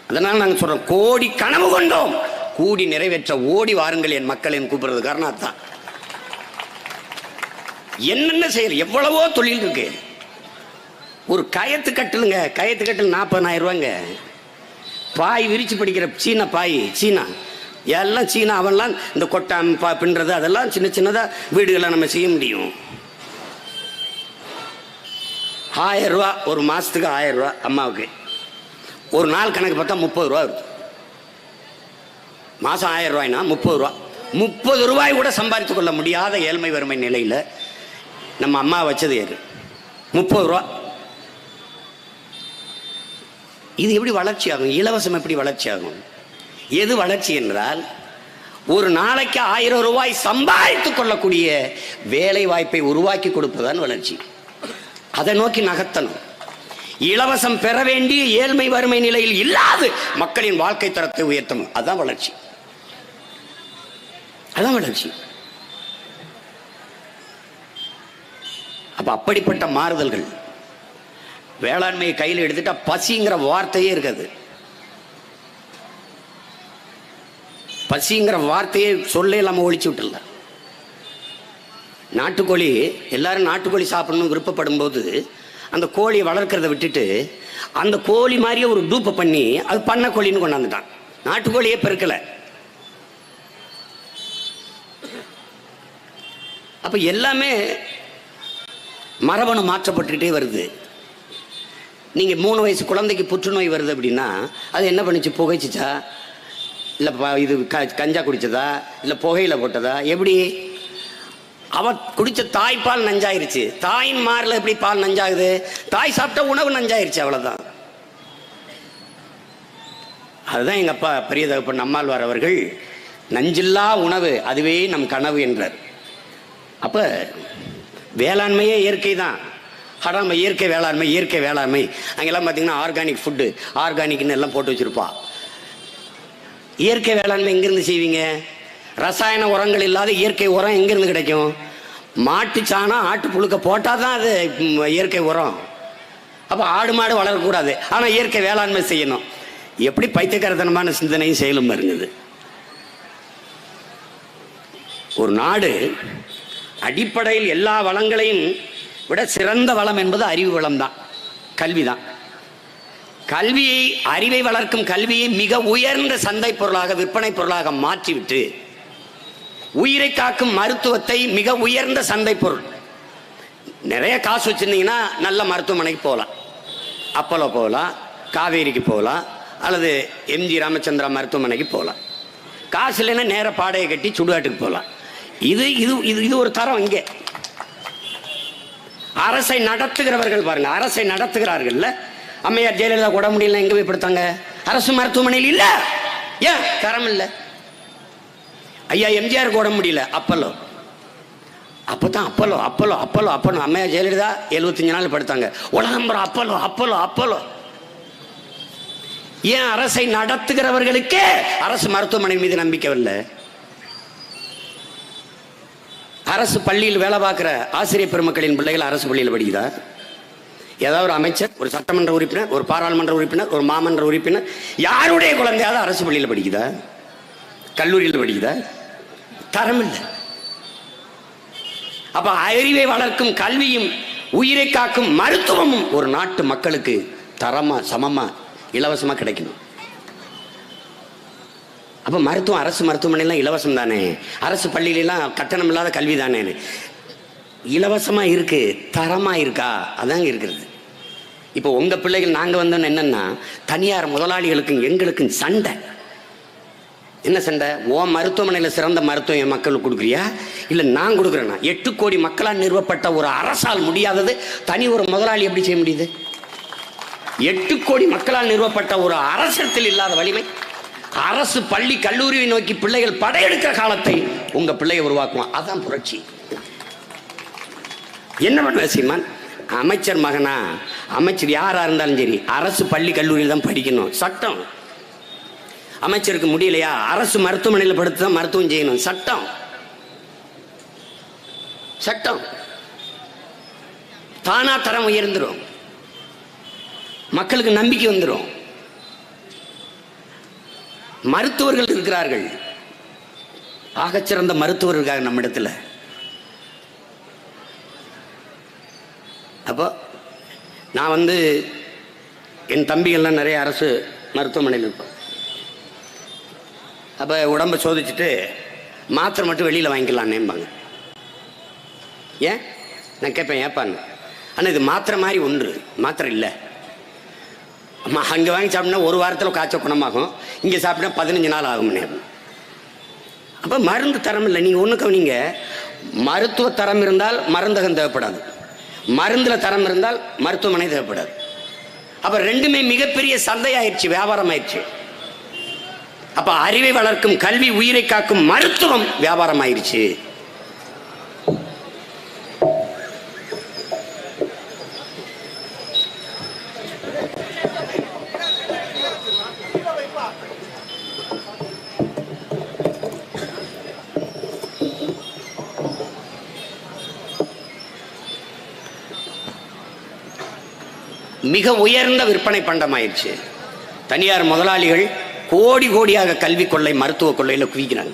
அதனால நாங்க சொல்றோம், கோடி கனவு கொண்டோம், கூடி நிறைவேற்ற ஓடி வாருங்கள் என் மக்கள் கூப்பிடுறது காரணம் அதுதான். என்னென்ன செய்யல, எவ்வளவோ தொழில் இருக்கு. ஒரு கயத்து கட்டலுங்க, கயத்து கட்டல் 40,000 ரூபாங்க. பாய் விரிச்சு படிக்கிற சீனா பாய், சீனா எல்லாம் சீனா. அவன்லாம் இந்த கொட்டாம் பின்றது அதெல்லாம் சின்ன சின்னதா வீடுகளை நம்ம செய்ய முடியும். 1000 ரூபா ஒரு மாசத்துக்கு, 1000 ரூபா அம்மாவுக்கு. ஒரு நாள் கணக்கு பார்த்தா 30 ரூபா வருது. மாசம் 1000 ரூபாய்னா 30 ரூபா. 30 ரூபாய் கூட சம்பாதித்துக் கொள்ள முடியாத ஏழ்மை வறுமை நிலையில நம்ம அம்மா வச்சது ஏறு 30 ரூபா. இது எப்படி வளர்ச்சி ஆகும்? இலவசம் எப்படி வளர்ச்சி ஆகும்? எது வளர்ச்சி என்றால், ஒரு நாளைக்கு 1000 ரூபாய் சம்பாதித்துக் கொள்ளக்கூடிய வேலை வாய்ப்பை உருவாக்கி கொடுப்பதுதான் வளர்ச்சி. அதை நோக்கி நகர்த்தணும். இலவசம் பெற வேண்டிய ஏழ்மை வறுமை நிலையில் இல்லாது மக்களின் வாழ்க்கை தரத்தை உயர்த்தணும். அதுதான் வளர்ச்சி, அதான் வளர்ச்சி. அப்ப அப்படிப்பட்ட மாறுதல்கள். வேளாண்மையை கையில் எடுத்துட்டா பசிங்கிற வார்த்தையே இருக்காது. பசிங்கிற வார்த்தையே சொல்ல இல்லாம ஒழிச்சு விட்டுல. நாட்டுக்கோழி, எல்லாரும் நாட்டுக்கோழி சாப்பிடணும்னு விருப்பப்படும் போது அந்த கோழியை வளர்க்கறத விட்டுட்டு அந்த கோழி மாதிரியே ஒரு டூப்பை பண்ணி அது பண்ண கோழின்னு கொண்டாந்துட்டான். நாட்டுக்கோழியே பெருக்கல. அப்ப எல்லாமே மரபணு மாற்றப்பட்டுக்கிட்டே வருது. நீங்க 3 வயசு குழந்தைக்கு புற்றுநோய் வருது அப்படின்னா அது என்ன பண்ணிச்சு? புகைச்சிச்சா, இல்லை இது கஞ்சா குடிச்சதா, இல்லை புகையில போட்டதா? எப்படி? அவ குடிச்ச தாய்ப்பால் நஞ்சாயிருச்சு. தாயின் மாரில் எப்படி பால் நஞ்சாகுது? தாய் சாப்பிட்ட உணவு நஞ்சாயிருச்சு, அவ்வளவுதான். அதுதான் எங்க அப்பா பெரிய தகப்பன் நம்மாழ்வார் அவர்கள் நஞ்சில்லா உணவு அதுவே நம் கனவு என்றார். அப்ப வேளாண்மையே இயற்கை தான். நம்ம இயற்கை வேளாண்மை, இயற்கை வேளாண்மை. அங்கெல்லாம் பார்த்தீங்கன்னா ஆர்கானிக் ஃபுட்டு, ஆர்கானிக்னு எல்லாம் போட்டு வச்சிருப்பா. இயற்கை வேளாண்மை எங்கிருந்து செய்வீங்க? ரசாயன உரங்கள் இல்லாத இயற்கை உரம் எங்கிருந்து கிடைக்கும்? மாட்டு சாணம், ஆட்டு புழுக்க போட்டால் தான் அது இயற்கை உரம். அப்போ ஆடு மாடு வளரக்கூடாது, ஆனால் இயற்கை வேளாண்மை செய்யணும். எப்படி பைத்தியக்காரத்தனமான சிந்தனையும் செயலும் வருங்குது. ஒரு நாடு அடிப்படையில் எல்லா வளங்களையும் விட சிறந்த வளம் என்பது அறிவு வளம் தான், கல்வி தான். கல்வியை, அறிவை வளர்க்கும் கல்வியை மிக உயர்ந்த சந்தை பொருளாக, விற்பனை பொருளாக மாற்றிவிட்டு உயிரை காக்கும் மருத்துவத்தை மிக உயர்ந்த சந்தை பொருள். நிறைய காசு வச்சிருந்தீங்கன்னா நல்ல மருத்துவமனைக்கு போகலாம், அப்போலோ போகலாம், காவேரிக்கு போகலாம், அல்லது எம்ஜி ராமச்சந்திரா மருத்துவமனைக்கு போகலாம். காசு இல்லைன்னா நேர பாடையை கட்டி சுடுகாட்டுக்கு போகலாம். இது இது இது இது ஒரு தரம். இங்கே அரசை நடத்துகிறவர்கள் பாருங்க, அரசை நடத்துகிறார்கள். அம்மையார் ஜெயலலிதா கூட முடியல, எங்க போய் படுத்தாங்க? அரசு மருத்துவமனையில் இல்ல. ஏன்? தரம் இல்லை. ஐயா எம்ஜிஆர் கூட முடியல, அப்பல்லோ. அப்பதான் அப்பல்லோ அப்பல்லோ அப்பல்லோ அப்பல்லோ. அம்மையார் ஜெயலலிதா 75 நாள் படுத்தாங்க. உலகம்பரம் அப்பல்லோ அப்பல்லோ அப்பல்லோ. ஏன்? அரசை நடத்துகிறவர்களுக்கே அரசு மருத்துவமனை மீது நம்பிக்கை இல்லை. அரசு பள்ளியில் வேலை பார்க்கிற ஆசிரியர் பெருமக்களின் பிள்ளைகள் அரசு பள்ளியில் படிக்குதா? ஏதாவது ஒரு அமைச்சர், ஒரு சட்டமன்ற உறுப்பினர், ஒரு பாராளுமன்ற உறுப்பினர், ஒரு மாமன்ற உறுப்பினர், யாருடைய குழந்தையாவது அரசு பள்ளியில் படிக்குதா? கல்லூரியில் படிக்குதா? தரம் இல்லை. அப்ப அறிவை வளர்க்கும் கல்வியும் உயிரை காக்கும் மருத்துவமும் ஒரு நாட்டு மக்களுக்கு தரமா, சமமா, இலவசமா கிடைக்கணும். அப்ப மருத்துவம், அரசு மருத்துவமனைலாம் இலவசம் தானே, அரசு பள்ளியிலாம் கட்டணம் இல்லாத கல்வி தானே. இலவசமா இருக்கு, தரமா இருக்கா? அதாங்க இருக்கிறது. இப்போ உங்க பிள்ளைகள் நாங்க வந்தோன்னு என்னன்னா, தனியார் முதலாளிகளுக்கும் எங்களுக்கும் சண்டை. என்ன சண்டை? ஓ மருத்துவமனையில் சிறந்த மருத்துவம் என் மக்களுக்கு கொடுக்குறியா, இல்லை நான் கொடுக்குறேன்னா? 8 கோடி மக்களால் நிறுவப்பட்ட ஒரு அரசால் முடியாதது தனி ஒரு முதலாளி எப்படி செய்ய முடியுது? 8 கோடி மக்களால் நிறுவப்பட்ட ஒரு அரசத்தில் இல்லாத வலிமை. அரசு பள்ளி கல்லூரியை நோக்கி பிள்ளைகள் படையெடுக்கிற காலத்தை உங்க பிள்ளையை உருவாக்குவான். அதான் புரட்சி. என்ன பண்ண சீமான்? அமைச்சர் மகனா, அமைச்சர் யாரா இருந்தாலும் சரி அரசு பள்ளி கல்லூரியில் தான் படிக்கணும், சட்டம். அமைச்சருக்கு முடியலையா, அரசு மருத்துவமனையில் படுத்து தான் மருத்துவம் செய்யணும், சட்டம். சட்டம். தானா தரம் உயர்ந்துடும், மக்களுக்கு நம்பிக்கை வந்துடும். மருத்துவர்கள் இருக்கிறார்கள், ஆகச்சிறந்த மருத்துவர் இருக்காங்க நம்ம இடத்துல. அப்போ நான் என் தம்பிகள்லாம் நிறைய அரசு மருத்துவமனையில் இருப்பேன். அப்போ உடம்பை சோதிச்சுட்டு மாத்திரை மட்டும் வெளியில் வாங்கிக்கலான்னேம்பாங்க. ஏன்? நான் கேட்பேன், ஏப்பான்னு. ஆனால் இது மாத்திரை மாதிரி ஒன்று, மாத்திரை இல்லை. அங்கே வாங்கி சாப்பிட்டா ஒரு வாரத்தில் காய்ச்சல் குணமாகும், இங்கே சாப்பிட்டா 15 நாள் ஆகும்னே. அப்போ மருந்து தரம் இல்லை. நீங்கள் ஒன்று கவனிங்க, மருத்துவ தரம் இருந்தால் மருந்தகம் தேவைப்படாது, மருந்தில் தரம் இருந்தால் மருத்துவமனை தேவைப்படாது. அப்போ ரெண்டுமே மிகப்பெரிய சந்தையாயிடுச்சு, வியாபாரம் ஆயிடுச்சு. அப்போ அறிவை வளர்க்கும் கல்வி, உயிரை காக்கும் மருத்துவம் வியாபாரம் ஆயிடுச்சு. மிக உயர்ந்த விற்பனை பண்டமாயிடுச்சு. தனியார் முதலாளிகள் கோடி கோடியாக கல்வி கொள்ளை, மருத்துவ கொள்ளையில் குவிக்கிறாங்க.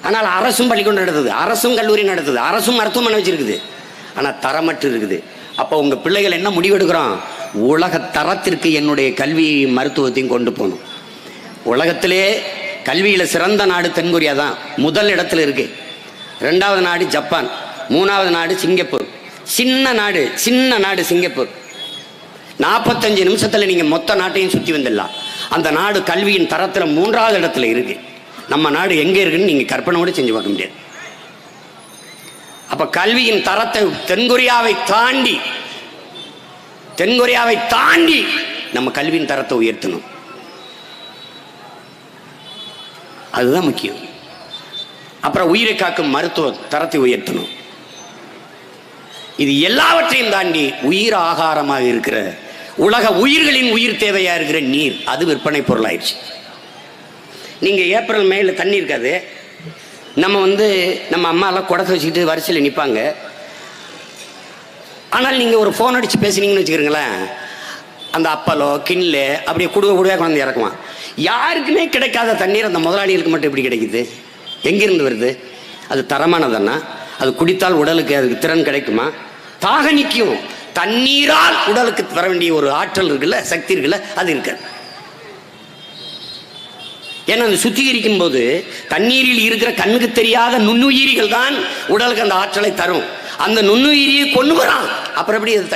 ஆனால் அரசும் பள்ளிக்கூடம் நடத்துது, அரசும் கல்லூரி நடத்துது, அரசும் மருத்துவமனை வச்சிருக்குது, ஆனால் தரமற்று இருக்குது. அப்போ உங்க பிள்ளைகள் என்ன முடிவெடுக்கிறோம்? உலக தரத்திற்கு என்னுடைய கல்வியையும் மருத்துவத்தையும் கொண்டு போகணும். உலகத்திலே கல்வியில் சிறந்த நாடு தென்கொரியா தான், முதல் இடத்துல இருக்கு. 2வது நாடு ஜப்பான், 3வது நாடு சிங்கப்பூர். சின்ன நாடு சிங்கப்பூர். 45 நிமிஷத்துல நீங்க மொத்த நாட்டையும் சுற்றி வந்துடலாம். அந்த நாடு கல்வியின் தரத்துல 3வது இடத்துல இருக்கு. நம்ம நாடு எங்க இருக்குன்னு நீங்க கற்பனை கூட செஞ்சு பார்க்க முடியாது. அப்ப கல்வியின் தரத்தை தென்கொரியாவை தாண்டி நம்ம கல்வியின் தரத்தை உயர்த்தணும். அதுதான் முக்கியம். அப்புறம் உயிரை காக்கும் மருத்துவ தரத்தை உயர்த்தணும். இது எல்லாவற்றையும் தாண்டி உயிர் ஆகாரமாக இருக்கிற, உலக உயிர்களின் உயிர் தேவையா இருக்கிற நீர், அது விற்பனை பொருளாயிடுச்சு. நீங்க ஏப்ரல் மேல தண்ணி இருக்காது. நம்ம அம்மாலாம் குடத்தை வச்சுக்கிட்டு வரிசையில் நிற்பாங்க. ஆனால் நீங்க ஒரு ஃபோன் அடிச்சு பேசுனீங்கன்னு வச்சுக்கிறீங்களேன், அந்த அப்பலோ கிண்ணில் அப்படியே குடுவையாக கொண்டு இறக்குவான். யாருக்குமே கிடைக்காத தண்ணீர் அந்த முதலாளிகளுக்கு மட்டும் எப்படி கிடைக்குது? எங்கிருந்து வருது? அது தரமானதுன்னா அது குடித்தால் உடலுக்கு அதுக்கு திறன் கிடைக்குமா? தாக நிற்கும். தண்ணீரால் உடலுக்கு வர வேண்டிய ஒரு ஆற்றல் இருக்குல்ல, சக்தி இருக்குல்ல, அது இருக்காது. ஏன்னா அந்த சுத்திகரிக்கும் போது தண்ணீரில் இருக்கிற கண்ணுக்கு தெரியாத நுண்ணுயிரிகள் தான் உடலுக்கு அந்த ஆற்றலை தரும். அந்த நுண்ணுயிரியை கொண்டு வரான். அப்புறம் எப்படி அது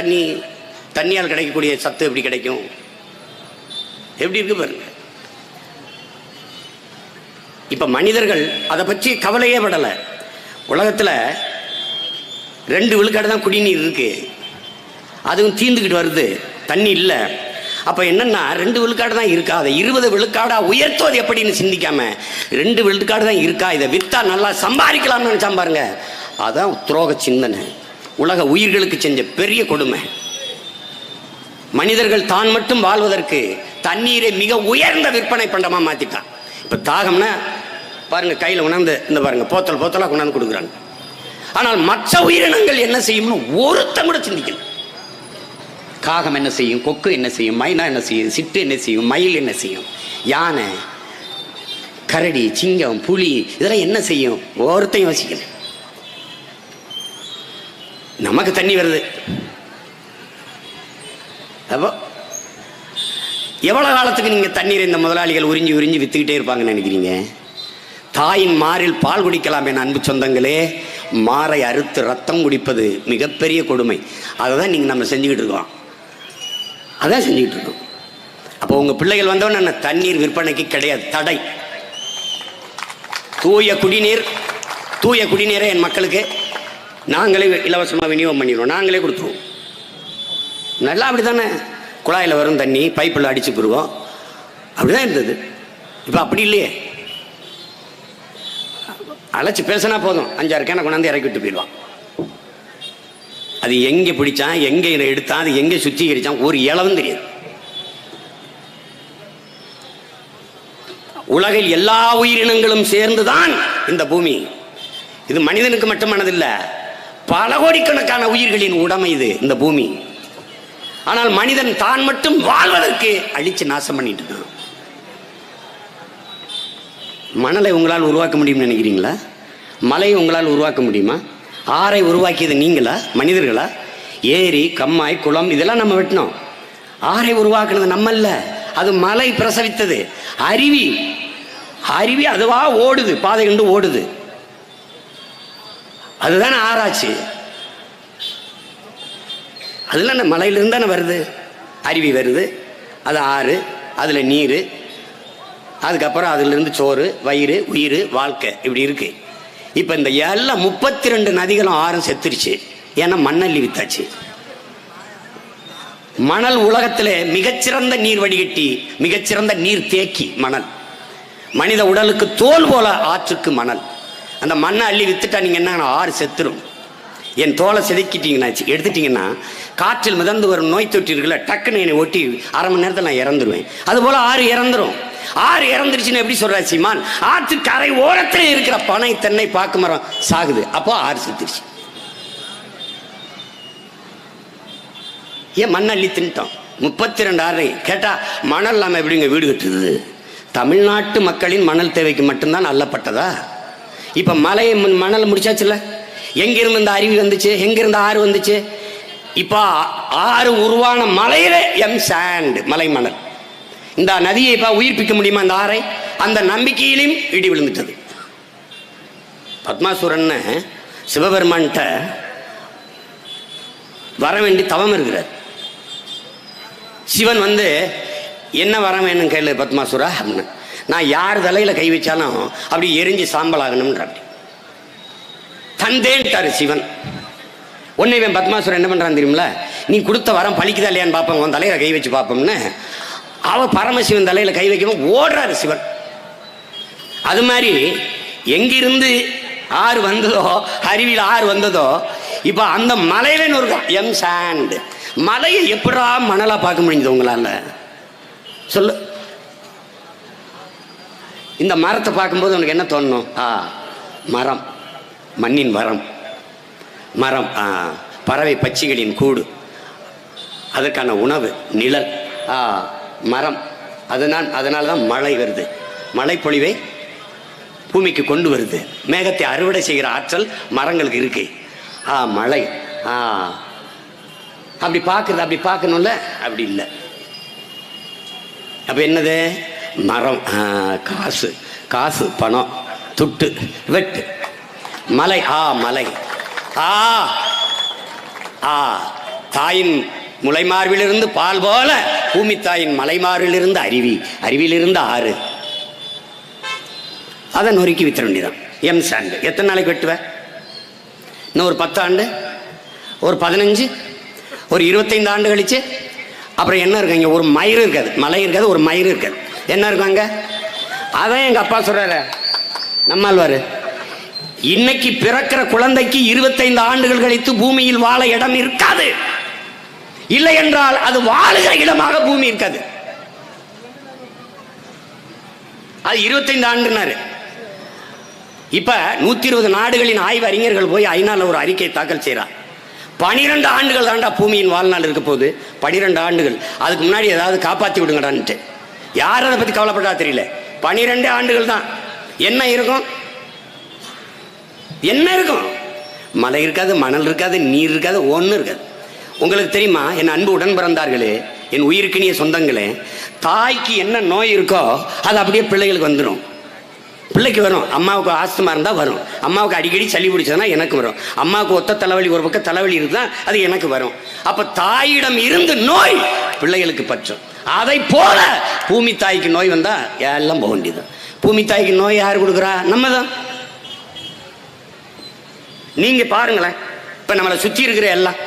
தண்ணியால் கிடைக்கக்கூடிய சத்து எப்படி கிடைக்கும்? எப்படி இருக்கு பாருங்க. இப்ப மனிதர்கள் அதை பற்றி கவலையே படலை. உலகத்துல 2 விழுக்காடு தான் குடிநீர் இருக்கு, அதுவும் தீர்ந்துக்கிட்டு வருது, தண்ணி இல்லை. அப்ப என்னன்னா 2 விழுக்காடு தான் இருக்கா, அதை 20 விழுக்காடா உயர்த்துவது எப்படின்னு சிந்திக்காம 2 விழுக்காடு தான் இருக்கா, இதை வித்தா நல்லா சம்பாதிக்கலாம்னு நினைச்சா பாருங்க. அதான் துரோக சிந்தனை, உலக உயிர்களுக்கு செஞ்ச பெரிய கொடுமை. மனிதர்கள் தான் மட்டும் வாழ்வதற்கு தண்ணீரை மிக உயர்ந்த விற்பனை பண்டமா மாத்திட்டான். இப்ப தாகம்னா பாருங்க, கையில உணர்ந்து இந்த பாருங்க போத்தலா கொண்டாந்து கொடுக்குறாங்க. ஆனால் மற்ற உயிரினங்கள் என்ன செய்யும்னு ஒருத்தன் கூட சிந்திக்கல. காகம் என்ன செய்யும், கொக்கு என்ன செய்யும், மைனா என்ன செய்யும், சிட்டு என்ன செய்யும், மயில் என்ன செய்யும், யானை, கரடி, சிங்கம், புலி இதெல்லாம் என்ன செய்யும், ஒருத்தையும் யோசிக்கல. நமக்கு தண்ணி வருது. அப்போ எவ்வளவு காலத்துக்கு நீங்க தண்ணீரை இந்த முதலாளிகள் உறிஞ்சி வித்துக்கிட்டே இருப்பாங்கன்னு நினைக்கிறீங்க? தாயின் மாறில் பால் குடிக்கலாம் என அன்பு சொந்தங்களே, மாறை அறுத்து ரத்தம் குடிப்பது மிகப்பெரிய கொடுமை. அதை தான் நீங்கள் நம்ம செஞ்சுக்கிட்டு இருக்கோம், அதான் செஞ்சுக்கிட்டு இருக்கோம். அப்போ உங்கள் பிள்ளைகள் வந்தவொடனே தண்ணீர் விற்பனைக்கு கிடையாது தடை. தூய குடிநீரை என் மக்களுக்கு நாங்களே இலவசமாக விநியோகம் பண்ணிடுவோம், நாங்களே கொடுத்துருவோம். நல்லா அப்படி தானே, குழாயில் வரும் தண்ணி பைப்பில் அடிச்சு போடுவோம், அப்படிதான் இருந்தது. இப்போ அப்படி இல்லையே, அழைச்சி பேசினா போதும் 5-6 கேனை கொண்டாந்து இறக்கி விட்டு போயிடுவான். அது எங்கே பிடிச்சான், எங்கே எடுத்தான், அது எங்கே சுத்திகரிச்சான் ஒரு இளவும் தெரியாது. உலகில் எல்லா உயிரினங்களும் சேர்ந்துதான் இந்த பூமி. இது மனிதனுக்கு மட்டுமானதில்லை, பல கோடிக்கணக்கான உயிர்களின் உடைமை இது இந்த பூமி. ஆனால் மனிதன் தான் மட்டும் வாழ்வதற்கு அழிச்சு நாசம் பண்ணிட்டு இருக்கான். மணலை உங்களால் உருவாக்க முடியும்னு நினைக்கிறீங்களா? மலையை உங்களால் உருவாக்க முடியுமா? ஆறை உருவாக்கியது நீங்களா, மனிதர்களா? ஏரி, கம்மாய், குளம் இதெல்லாம் நம்ம வெட்டினோம். ஆறை உருவாக்குனது நம்ம இல்ல, அது மலை பிரசவித்தது. அருவி அதுவா ஓடுது, பாதை கண்டு ஓடுது, அதுதானே ஆராய்ச்சி. அதெல்லாம் நம்ம மலையிலிருந்து தானே வருது, அருவி வருது, அது ஆறு, அதுல நீர், அதுக்கப்புறம் அதிலிருந்து சோறு, வயிறு, உயிர், வாழ்க்கை இப்படி இருக்கு. இப்போ இந்த எல்லாம் 32 நதிகளும் ஆறும் செத்துருச்சு. ஏன்னா மண்ணள்ளி வித்தாச்சு. மணல் உலகத்தில் மிகச்சிறந்த நீர் வடிகட்டி, மிகச்சிறந்த நீர் தேக்கி மணல். மனித உடலுக்கு தோல் போல ஆற்றுக்கு மணல். அந்த மண்ணை அள்ளி வித்துட்டா நீங்க என்ன, ஆறு செத்துரும். என் தோலை செதுக்கிட்டீங்கன்னா எடுத்துட்டீங்கன்னா காற்றில் மிதந்து வரும் நோய் தொற்றிருக்குல்ல, டக்குன்னு என்னை ஒட்டி அரை மணி நேரத்தில் நான் இறந்துருவேன். அதுபோல ஆறு இறந்துரும். ஆறு இறந்துருச்சுன்னு எப்படி சொல்ற சீமான்? ஆற்று கரை ஓரத்தில் இருக்கிற பனை, தென்னை, பாக்கு மரம் சாகுது, அப்போ ஆறு செத்துருச்சு. ஏன் மண் அள்ளி தின்ட்டோம்? 32 ஆறு கேட்டா மணல் இல்லாம எப்படிங்க வீடு கட்டுறது? தமிழ்நாட்டு மக்களின் மணல் தேவைக்கு மட்டும்தான் அள்ளப்பட்டதா? இப்ப மணல் முடிச்சாச்சுல்ல. எங்கிருந்து இந்த அருவி வந்துச்சு, எங்கிருந்து ஆறு வந்துச்சு? இப்ப ஆறு உருவான மலையில சாண்ட், மலை மணல். இந்த நதியை இப்ப உயிர்ப்பிக்க முடியுமா இந்த ஆறை? அந்த நம்பிக்கையிலும் இடி விழுந்துட்டது. பத்மாசுரன் சிவபெருமான்கிட்ட வர வேண்டி தவம் இருக்கிறார். சிவன் என்ன வர வேணும் கேளு பத்மாசுரா அப்படின்னு. நான் யார் தலையில கை வச்சாலும் அப்படி எரிஞ்சு சாம்பல் ஆகணும்ன்ற தந்தேன்ட்டாரு சிவன். உன்னை இவன் பத்மாசுரன் என்ன பண்றான் தெரியுமில, நீ கொடுத்த வரம் பழிக்குதா இல்லையான்னு பார்ப்போம், உன் தலையில கை வச்சு பார்ப்போம்னு அவ பரமசிவன் தலையில கை வைக்கவும் ஓடுறாரு சிவன். அது மாதிரி எங்கிருந்து ஆறு வந்ததோ, அருவியில் ஆறு வந்ததோ, இப்ப அந்த மலையில ஒரு சாண்ட். மலையை எப்படா மணலா பார்க்க முடியுது உங்களால சொல்லு? இந்த மரத்தை பார்க்கும்போது உனக்கு என்ன தோணும்? மரம், மண்ணின் வரம். மரம், பறவை பட்சிகளின் கூடு, அதற்கான உணவு நிழல். மரம், அதனால தான் மழை வருது. மழை பொழிவை பூமிக்கு கொண்டு வருது. மேகத்தை அறுவடை செய்கிற ஆற்றல் மரங்களுக்கு இருக்கு. மழை. அப்படி பார்க்குறது, அப்படி பார்க்கணும்ல, அப்படி இல்லை. அப்போ என்னது? மரம், காசு, காசு, பணம், துட்டு, வெட்டு, மலை, மலை, தாயின் முளைமார்பிலிருந்து பால் போல பூமி தாயின் மலைமார்பிலிருந்து அருவி, அருவியிலிருந்து ஆறு. அதை நொறுக்கி வித்துற வேண்டியதான். எம் சாண்டு எத்தனை நாளைக்கு வெட்டுவேன்? இன்னும் ஒரு 10 ஆண்டு, ஒரு 15, ஒரு 25 ஆண்டு கழிச்சு அப்புறம் என்ன இருக்கு? இங்கே ஒரு மயிறு இருக்காது, மலை இருக்காது, ஒரு மயிறு இருக்காது. என்ன இருக்கும் அங்கே? அதான் எங்கள் அப்பா சொல்கிறாரு, நம்மாழ்வார், இன்னைக்கு பிறக்கிற குழந்தைக்கு 25 ஆண்டுகள் கழித்து பூமியில் வாழ இடம் இருக்காது. இல்லை என்றால் அது வாழுகிற இடமாக பூமி இருக்காது. அது 25 ஆண்டுனாரு. இப்ப 120 நாடுகளின் ஆய்வு அறிஞர்கள் போய் ஐநால ஒரு அறிக்கை தாக்கல் செய்யறார். 12 ஆண்டுகள் தாண்டா பூமியின் வாழ்நாள் இருக்க போகுது. 12 ஆண்டுகள். அதுக்கு முன்னாடி ஏதாவது காப்பாற்றி விடுங்கடான்ட்டு. யாரும் அதை பத்தி கவலைப்பட்டா தெரியல. 12 ஆண்டுகள் தான். என்ன இருக்கும்? என்ன இருக்கும்? மலை இருக்காது, மணல் இருக்காது, நீர் இருக்காது, ஒன்றும் இருக்காது. உங்களுக்கு தெரியுமா, என் அன்பு உடன் பிறந்தார்களே, என் உயிருக்கினிய சொந்தங்களே, தாய்க்கு என்ன நோய் இருக்கோ அது அப்படியே பிள்ளைகளுக்கு வந்துடும். பிள்ளைக்கு வரும். அம்மாவுக்கு ஆஸ்துமா இருந்தால் வரும், அம்மாவுக்கு அடிக்கடி சளி பிடிச்சதுன்னா எனக்கு வரும், அம்மாவுக்கு ஒத்த தலைவலி, ஒரு பக்கம் தலைவலி இருந்தால் அது எனக்கு வரும். அப்போ தாயிடம் இருந்து நோய் பிள்ளைகளுக்கு பற்றும். அதை போல பூமி தாய்க்கு நோய் வந்தால் எல்லாம் போக வேண்டியது. பூமி தாய்க்கு நோய் யார் கொடுக்குறா? நம்ம தான். நீங்கள் பாருங்களேன், இப்போ நம்மளை சுற்றி இருக்கிற எல்லாம்,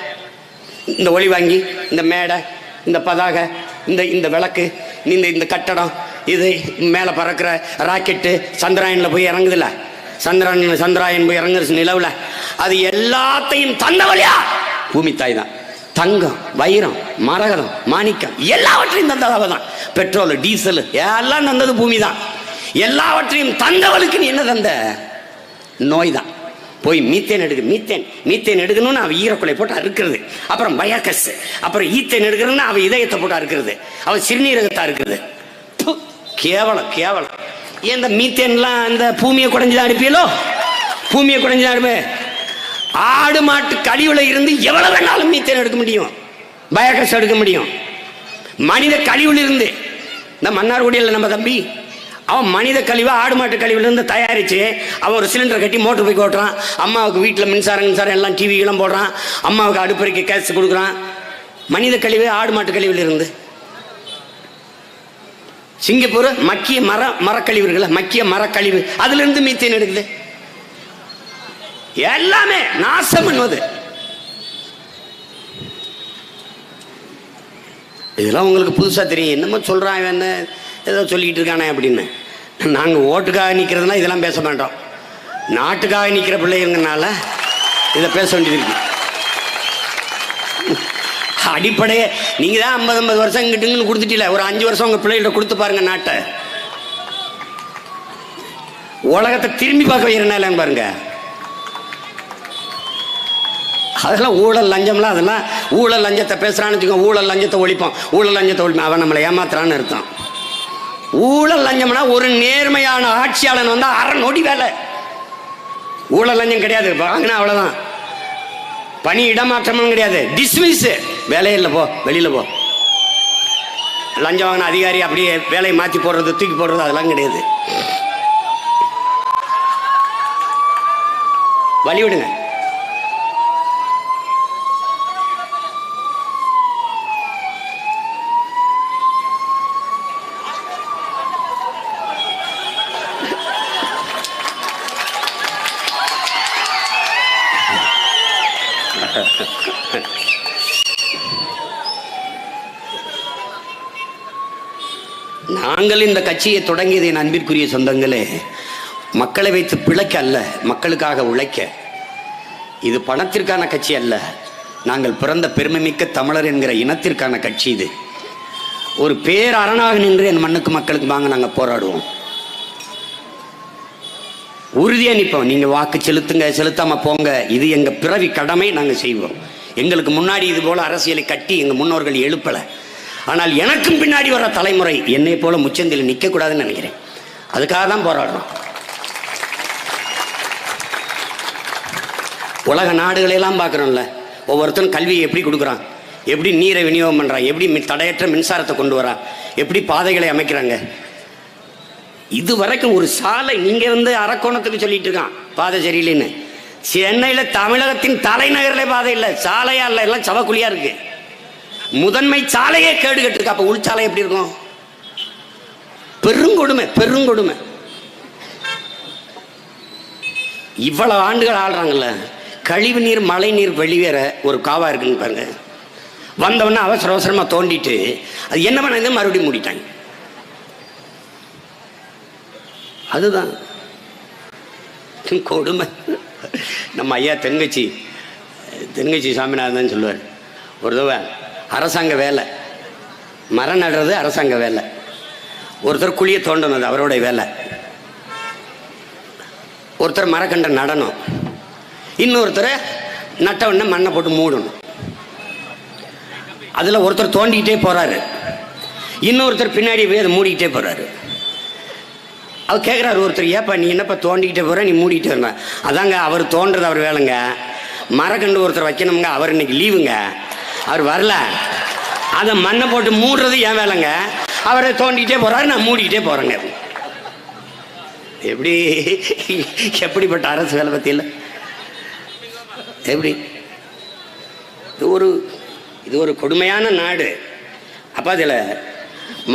இந்த ஒளி வாங்கி, இந்த மேடை, இந்த பதாகை, இந்த விளக்கு, இந்த கட்டடம், இது மேலே பறக்கிற ராக்கெட்டு, சந்திராயனில் போய் இறங்குதுல்ல, சந்திராயன் போய் இறங்குது நிலவில், அது எல்லாத்தையும் தந்தவழியா பூமி தாய் தான். தங்கம், வைரம், மரகதம், மாணிக்கம் எல்லாவற்றையும் தந்தவ தான். பெட்ரோல், டீசல் எல்லாம் தந்தது பூமி தான். எல்லாவற்றையும் தந்தவளுக்கு நீ என்ன தந்த? நோய் தான். போய் மீத்தேன் எடுக்கு, மீத்தேன் எடுக்கணும்னு அவள் ஈரக்குலை போட்டு அறுக்கிறது, அப்புறம் பயாக்கஸ், அப்புறம் ஈத்தேன் எடுக்கணும்னு அவள் இதயத்தை போட்டு அறுக்கிறது, அவள் சிறுநீரகத்தை அறுக்கிறது. கேவலம், கேவலம். ஏன் இந்த மீத்தேன்லாம் இந்த பூமியை குறைஞ்சுதான் அனுப்பியலோ? பூமியை குறைஞ்சுதான் அனுப்ப. ஆடு மாட்டு கழிவுல இருந்து எவ்வளவு வேணாலும் மீத்தேன் எடுக்க முடியும், பயாக்கஸ் எடுக்க முடியும். மனித கழிவுல இருந்து, இந்த மன்னார்குடியில் நம்ம தம்பி, அவன் மனித கழிவை ஆடு மாட்டு கழிவுலேருந்து தயாரித்து அவன் ஒரு சிலிண்டரை கட்டி மோட்டர் போய் ஓட்டுறான். அம்மாவுக்கு வீட்டில் மின்சாரம் எல்லாம் டிவிகளும் போடுறான். அம்மாவுக்கு அடுப்பறைக்கு கேஸ் கொடுக்குறான். மனித கழிவு ஆடு மாட்டு கழிவுல இருந்து. சிங்கப்பூர் மக்கிய மரக்கழிவு இருக்குல்ல, மக்கிய மரக்கழிவு, அதுல இருந்து மீத்தேன் எடுக்குது. எல்லாமே நாசம் பண்ணுவது. இதெல்லாம் உங்களுக்கு புதுசா தெரியும். என்னமோ சொல்றான், என்ன ஏதோ சொல்லிக்கிட்டு இருக்கானே அப்படின்னு. நாங்கள் ஓட்டுக்காக நிற்கிறதுனா இதெல்லாம் பேச மாட்டோம். நாட்டுக்காக நிற்கிற பிள்ளைங்கனால இதை பேச வேண்டியது இருக்கு. அடிப்படையே நீங்கள் தான் 50 வருஷம் கிட்டுங்கன்னு கொடுத்துட்டில, ஒரு 5 வருஷம் உங்கள் பிள்ளைகிட்ட கொடுத்து பாருங்க நாட்டை. உலகத்தை திரும்பி பார்க்க வைக்கிறனால பாருங்க. அதெல்லாம் ஊழல் லஞ்சம்லாம், அதெல்லாம் ஊழல் லஞ்சத்தை பேசுகிறான்னு வச்சுக்கோங்க. ஊழல் லஞ்சத்தை ஒழிப்போம், ஊழல் லஞ்சத்தை ஒழிப்போம். அவன் நம்மளை ஏமாத்துறான்னு அர்த்தம். ஊழல் லஞ்சம்னா ஒரு நேர்மையான ஆட்சியாளன் வந்தா அரை நொடி வேலை. ஊழல் லஞ்சம் கிடையாது, வாங்கினா அவ்வளவுதான். பணி இடமாற்றமும் கிடையாது, டிஸ்மிஸ், வேலையில் போ, வெளியில போ. லஞ்சம் வாங்கின அதிகாரி அப்படியே வேலையை மாற்றி போடுறது, தூக்கி போடுறது, அதெல்லாம் கிடையாது. வழி விடுங்க. நாங்கள் இந்த கட்சியை தொடங்கியது என் அன்பிற்குரிய சொந்தங்களே, மக்களை வைத்து பிழைக்க அல்ல, மக்களுக்காக உழைக்க. இது பணத்திற்கான கட்சி அல்ல. நாங்கள் பிறந்த பெருமைமிக்க தமிழர் என்கிற இனத்திற்கான கட்சி இது. ஒரு பேர் அரணாக நின்று என் மண்ணுக்கு மக்களுக்கு வாங்க நாங்கள் போராடுவோம், உறுதியாக நிற்போம். நீங்கள் வாக்கு செலுத்துங்க, செலுத்தாமல் போங்க, இது எங்கள் பிறவி கடமை, நாங்கள் செய்வோம். எங்களுக்கு முன்னாடி இது போல அரசியலை கட்டி எங்கள் முன்னோர்கள் எழுப்பலை. ஆனால் எனக்கும் பின்னாடி வர தலைமுறை என்னை போல முச்சந்தில் நிற்கக்கூடாதுன்னு நினைக்கிறேன். அதுக்காக தான் போராடுறோம். உலக நாடுகளெல்லாம் பார்க்குறோம்ல, ஒவ்வொருத்தரும் கல்வியை எப்படி கொடுக்குறான், எப்படி நீரை விநியோகம் பண்ணுறான், எப்படி தடையற்ற மின்சாரத்தை கொண்டு வரான், எப்படி பாதைகளை அமைக்கிறாங்க. இது வரைக்கும் ஒரு சாலை நீங்கள் வந்து அரக்கோணத்துக்கு சொல்லிட்டு இருக்கான் பாதை சரியில்லைன்னு. சென்னையில் தமிழகத்தின் தலைநகரில் பாதை இல்லை, சாலையா இல்லை, எல்லாம் சவக்குழியா இருக்கு. முதன்மை சாலையே கேடு கட்டிருக்கு. அப்போ உள்சாலை எப்படி இருக்கும்? பெருங்கொடுமை, பெருங்கொடுமை. இவ்வளவு ஆண்டுகள் ஆள்றாங்கல்ல. கழிவு நீர் மழை நீர் வெளியேற ஒரு காவா இருக்குன்னு பாருங்க. வந்தவொடனே அவசர அவசரமா தோண்டிட்டு அது என்ன பண்ணது மறுபடியும் மூடிட்டாங்க. அதுதான் கொடுமை. நம்ம ஐயா தென்கட்சி சாமிநாதன் சொல்லுவார், ஒரு தடவை அரசாங்க வேலை, மரம் நடுறது அரசாங்க வேலை, ஒருத்தர் குழியை தோண்டணும், அது அவருடைய வேலை. ஒருத்தர் மரக்கண்டை நடணும், இன்னொருத்தர் நட்டவொடனே மண்ணை போட்டு மூடணும். அதில் ஒருத்தர் தோண்டிக்கிட்டே போகிறாரு, இன்னொருத்தர் பின்னாடி போய் அதை மூடிக்கிட்டே போகிறாரு. அவர் கேட்குறாரு ஒருத்தர், ஏப்பா நீ என்னப்பா தோண்டிக்கிட்டே போகிற, நீ மூடிக்கிட்டே வரல. அதாங்க அவர் தோன்றது அவர் வேலைங்க, மரக்கண்டு ஒருத்தர் வைக்கணுங்க, அவர் இன்னைக்கு லீவுங்க, அவர் வரல, அதை மண்ணை போட்டு மூடுறது என் வேலைங்க, அவரை தோண்டிக்கிட்டே போகிறாரு, நான் மூடிக்கிட்டே போகிறேங்க. எப்படிப்பட்ட அரசு வேலை பற்றியில் எப்படி? இது ஒரு கொடுமையான நாடு. அப்போ அதில்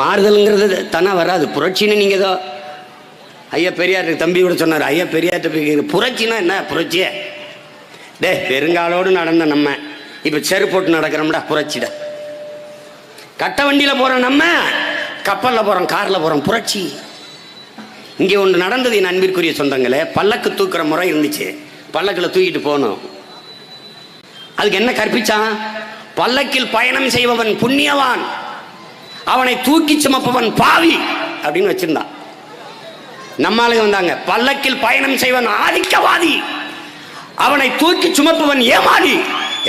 மாறுதல்ங்கிறது தானே வராது. புரட்சின்னு நீங்கள் ஏதோ ஐயா பெரியார் தம்பி கூட சொன்னார், ஐயா பெரியார்ட்ட புரட்சின்னா என்ன? புரட்சியே பெருங்காலோடு நடந்த நம்ம இப்போ செருப்பு போட்டு நடக்கிறோம்டா, புரட்சிடா. கட்ட வண்டியில் போகிறோம், நம்ம கப்பலில் போகிறோம், காரில் போகிறோம், புரட்சி. இங்கே ஒன்று நடந்தது என் அன்பிற்குரிய சொந்தங்களே. பல்லக்கு தூக்குற முறை இருந்துச்சு, பல்லக்கில் தூக்கிட்டு போகணும். அதுக்கு என்ன கற்பிச்சான்? பல்லக்கில் பயணம் செய்பவன் புண்ணியவான், அவனை தூக்கி சுமப்பவன் பாவி அப்படின்னு வச்சிருந்தான். நம்மளுக்கு வந்தாங்க, பல்லக்கில் பயணம் செய்வன் ஆதிக்கவாதி, அவனை தூக்கி சுமப்பவன் ஏமாளி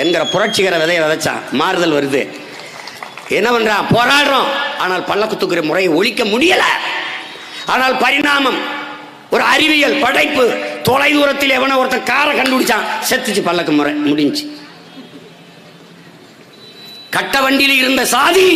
என்கிற புரட்சிகர விதையை விதைச்சான். மாறுதல் வருது. என்ன பண்றான்? போராடுறோம், ஆனால் பல்லக்கு தூக்குற முறையை ஒழிக்க முடியல. ஆனால் பரிணாமம், ஒரு அறிவியல் படைப்பு, தொலை தூரத்தில் எவனோ ஒருத்தன் காரை கண்டுபிடிச்சான், செத்துச்சு பல்லக்கு முறை, முடிஞ்சு. கட்ட வண்டியில் இருந்த சாதி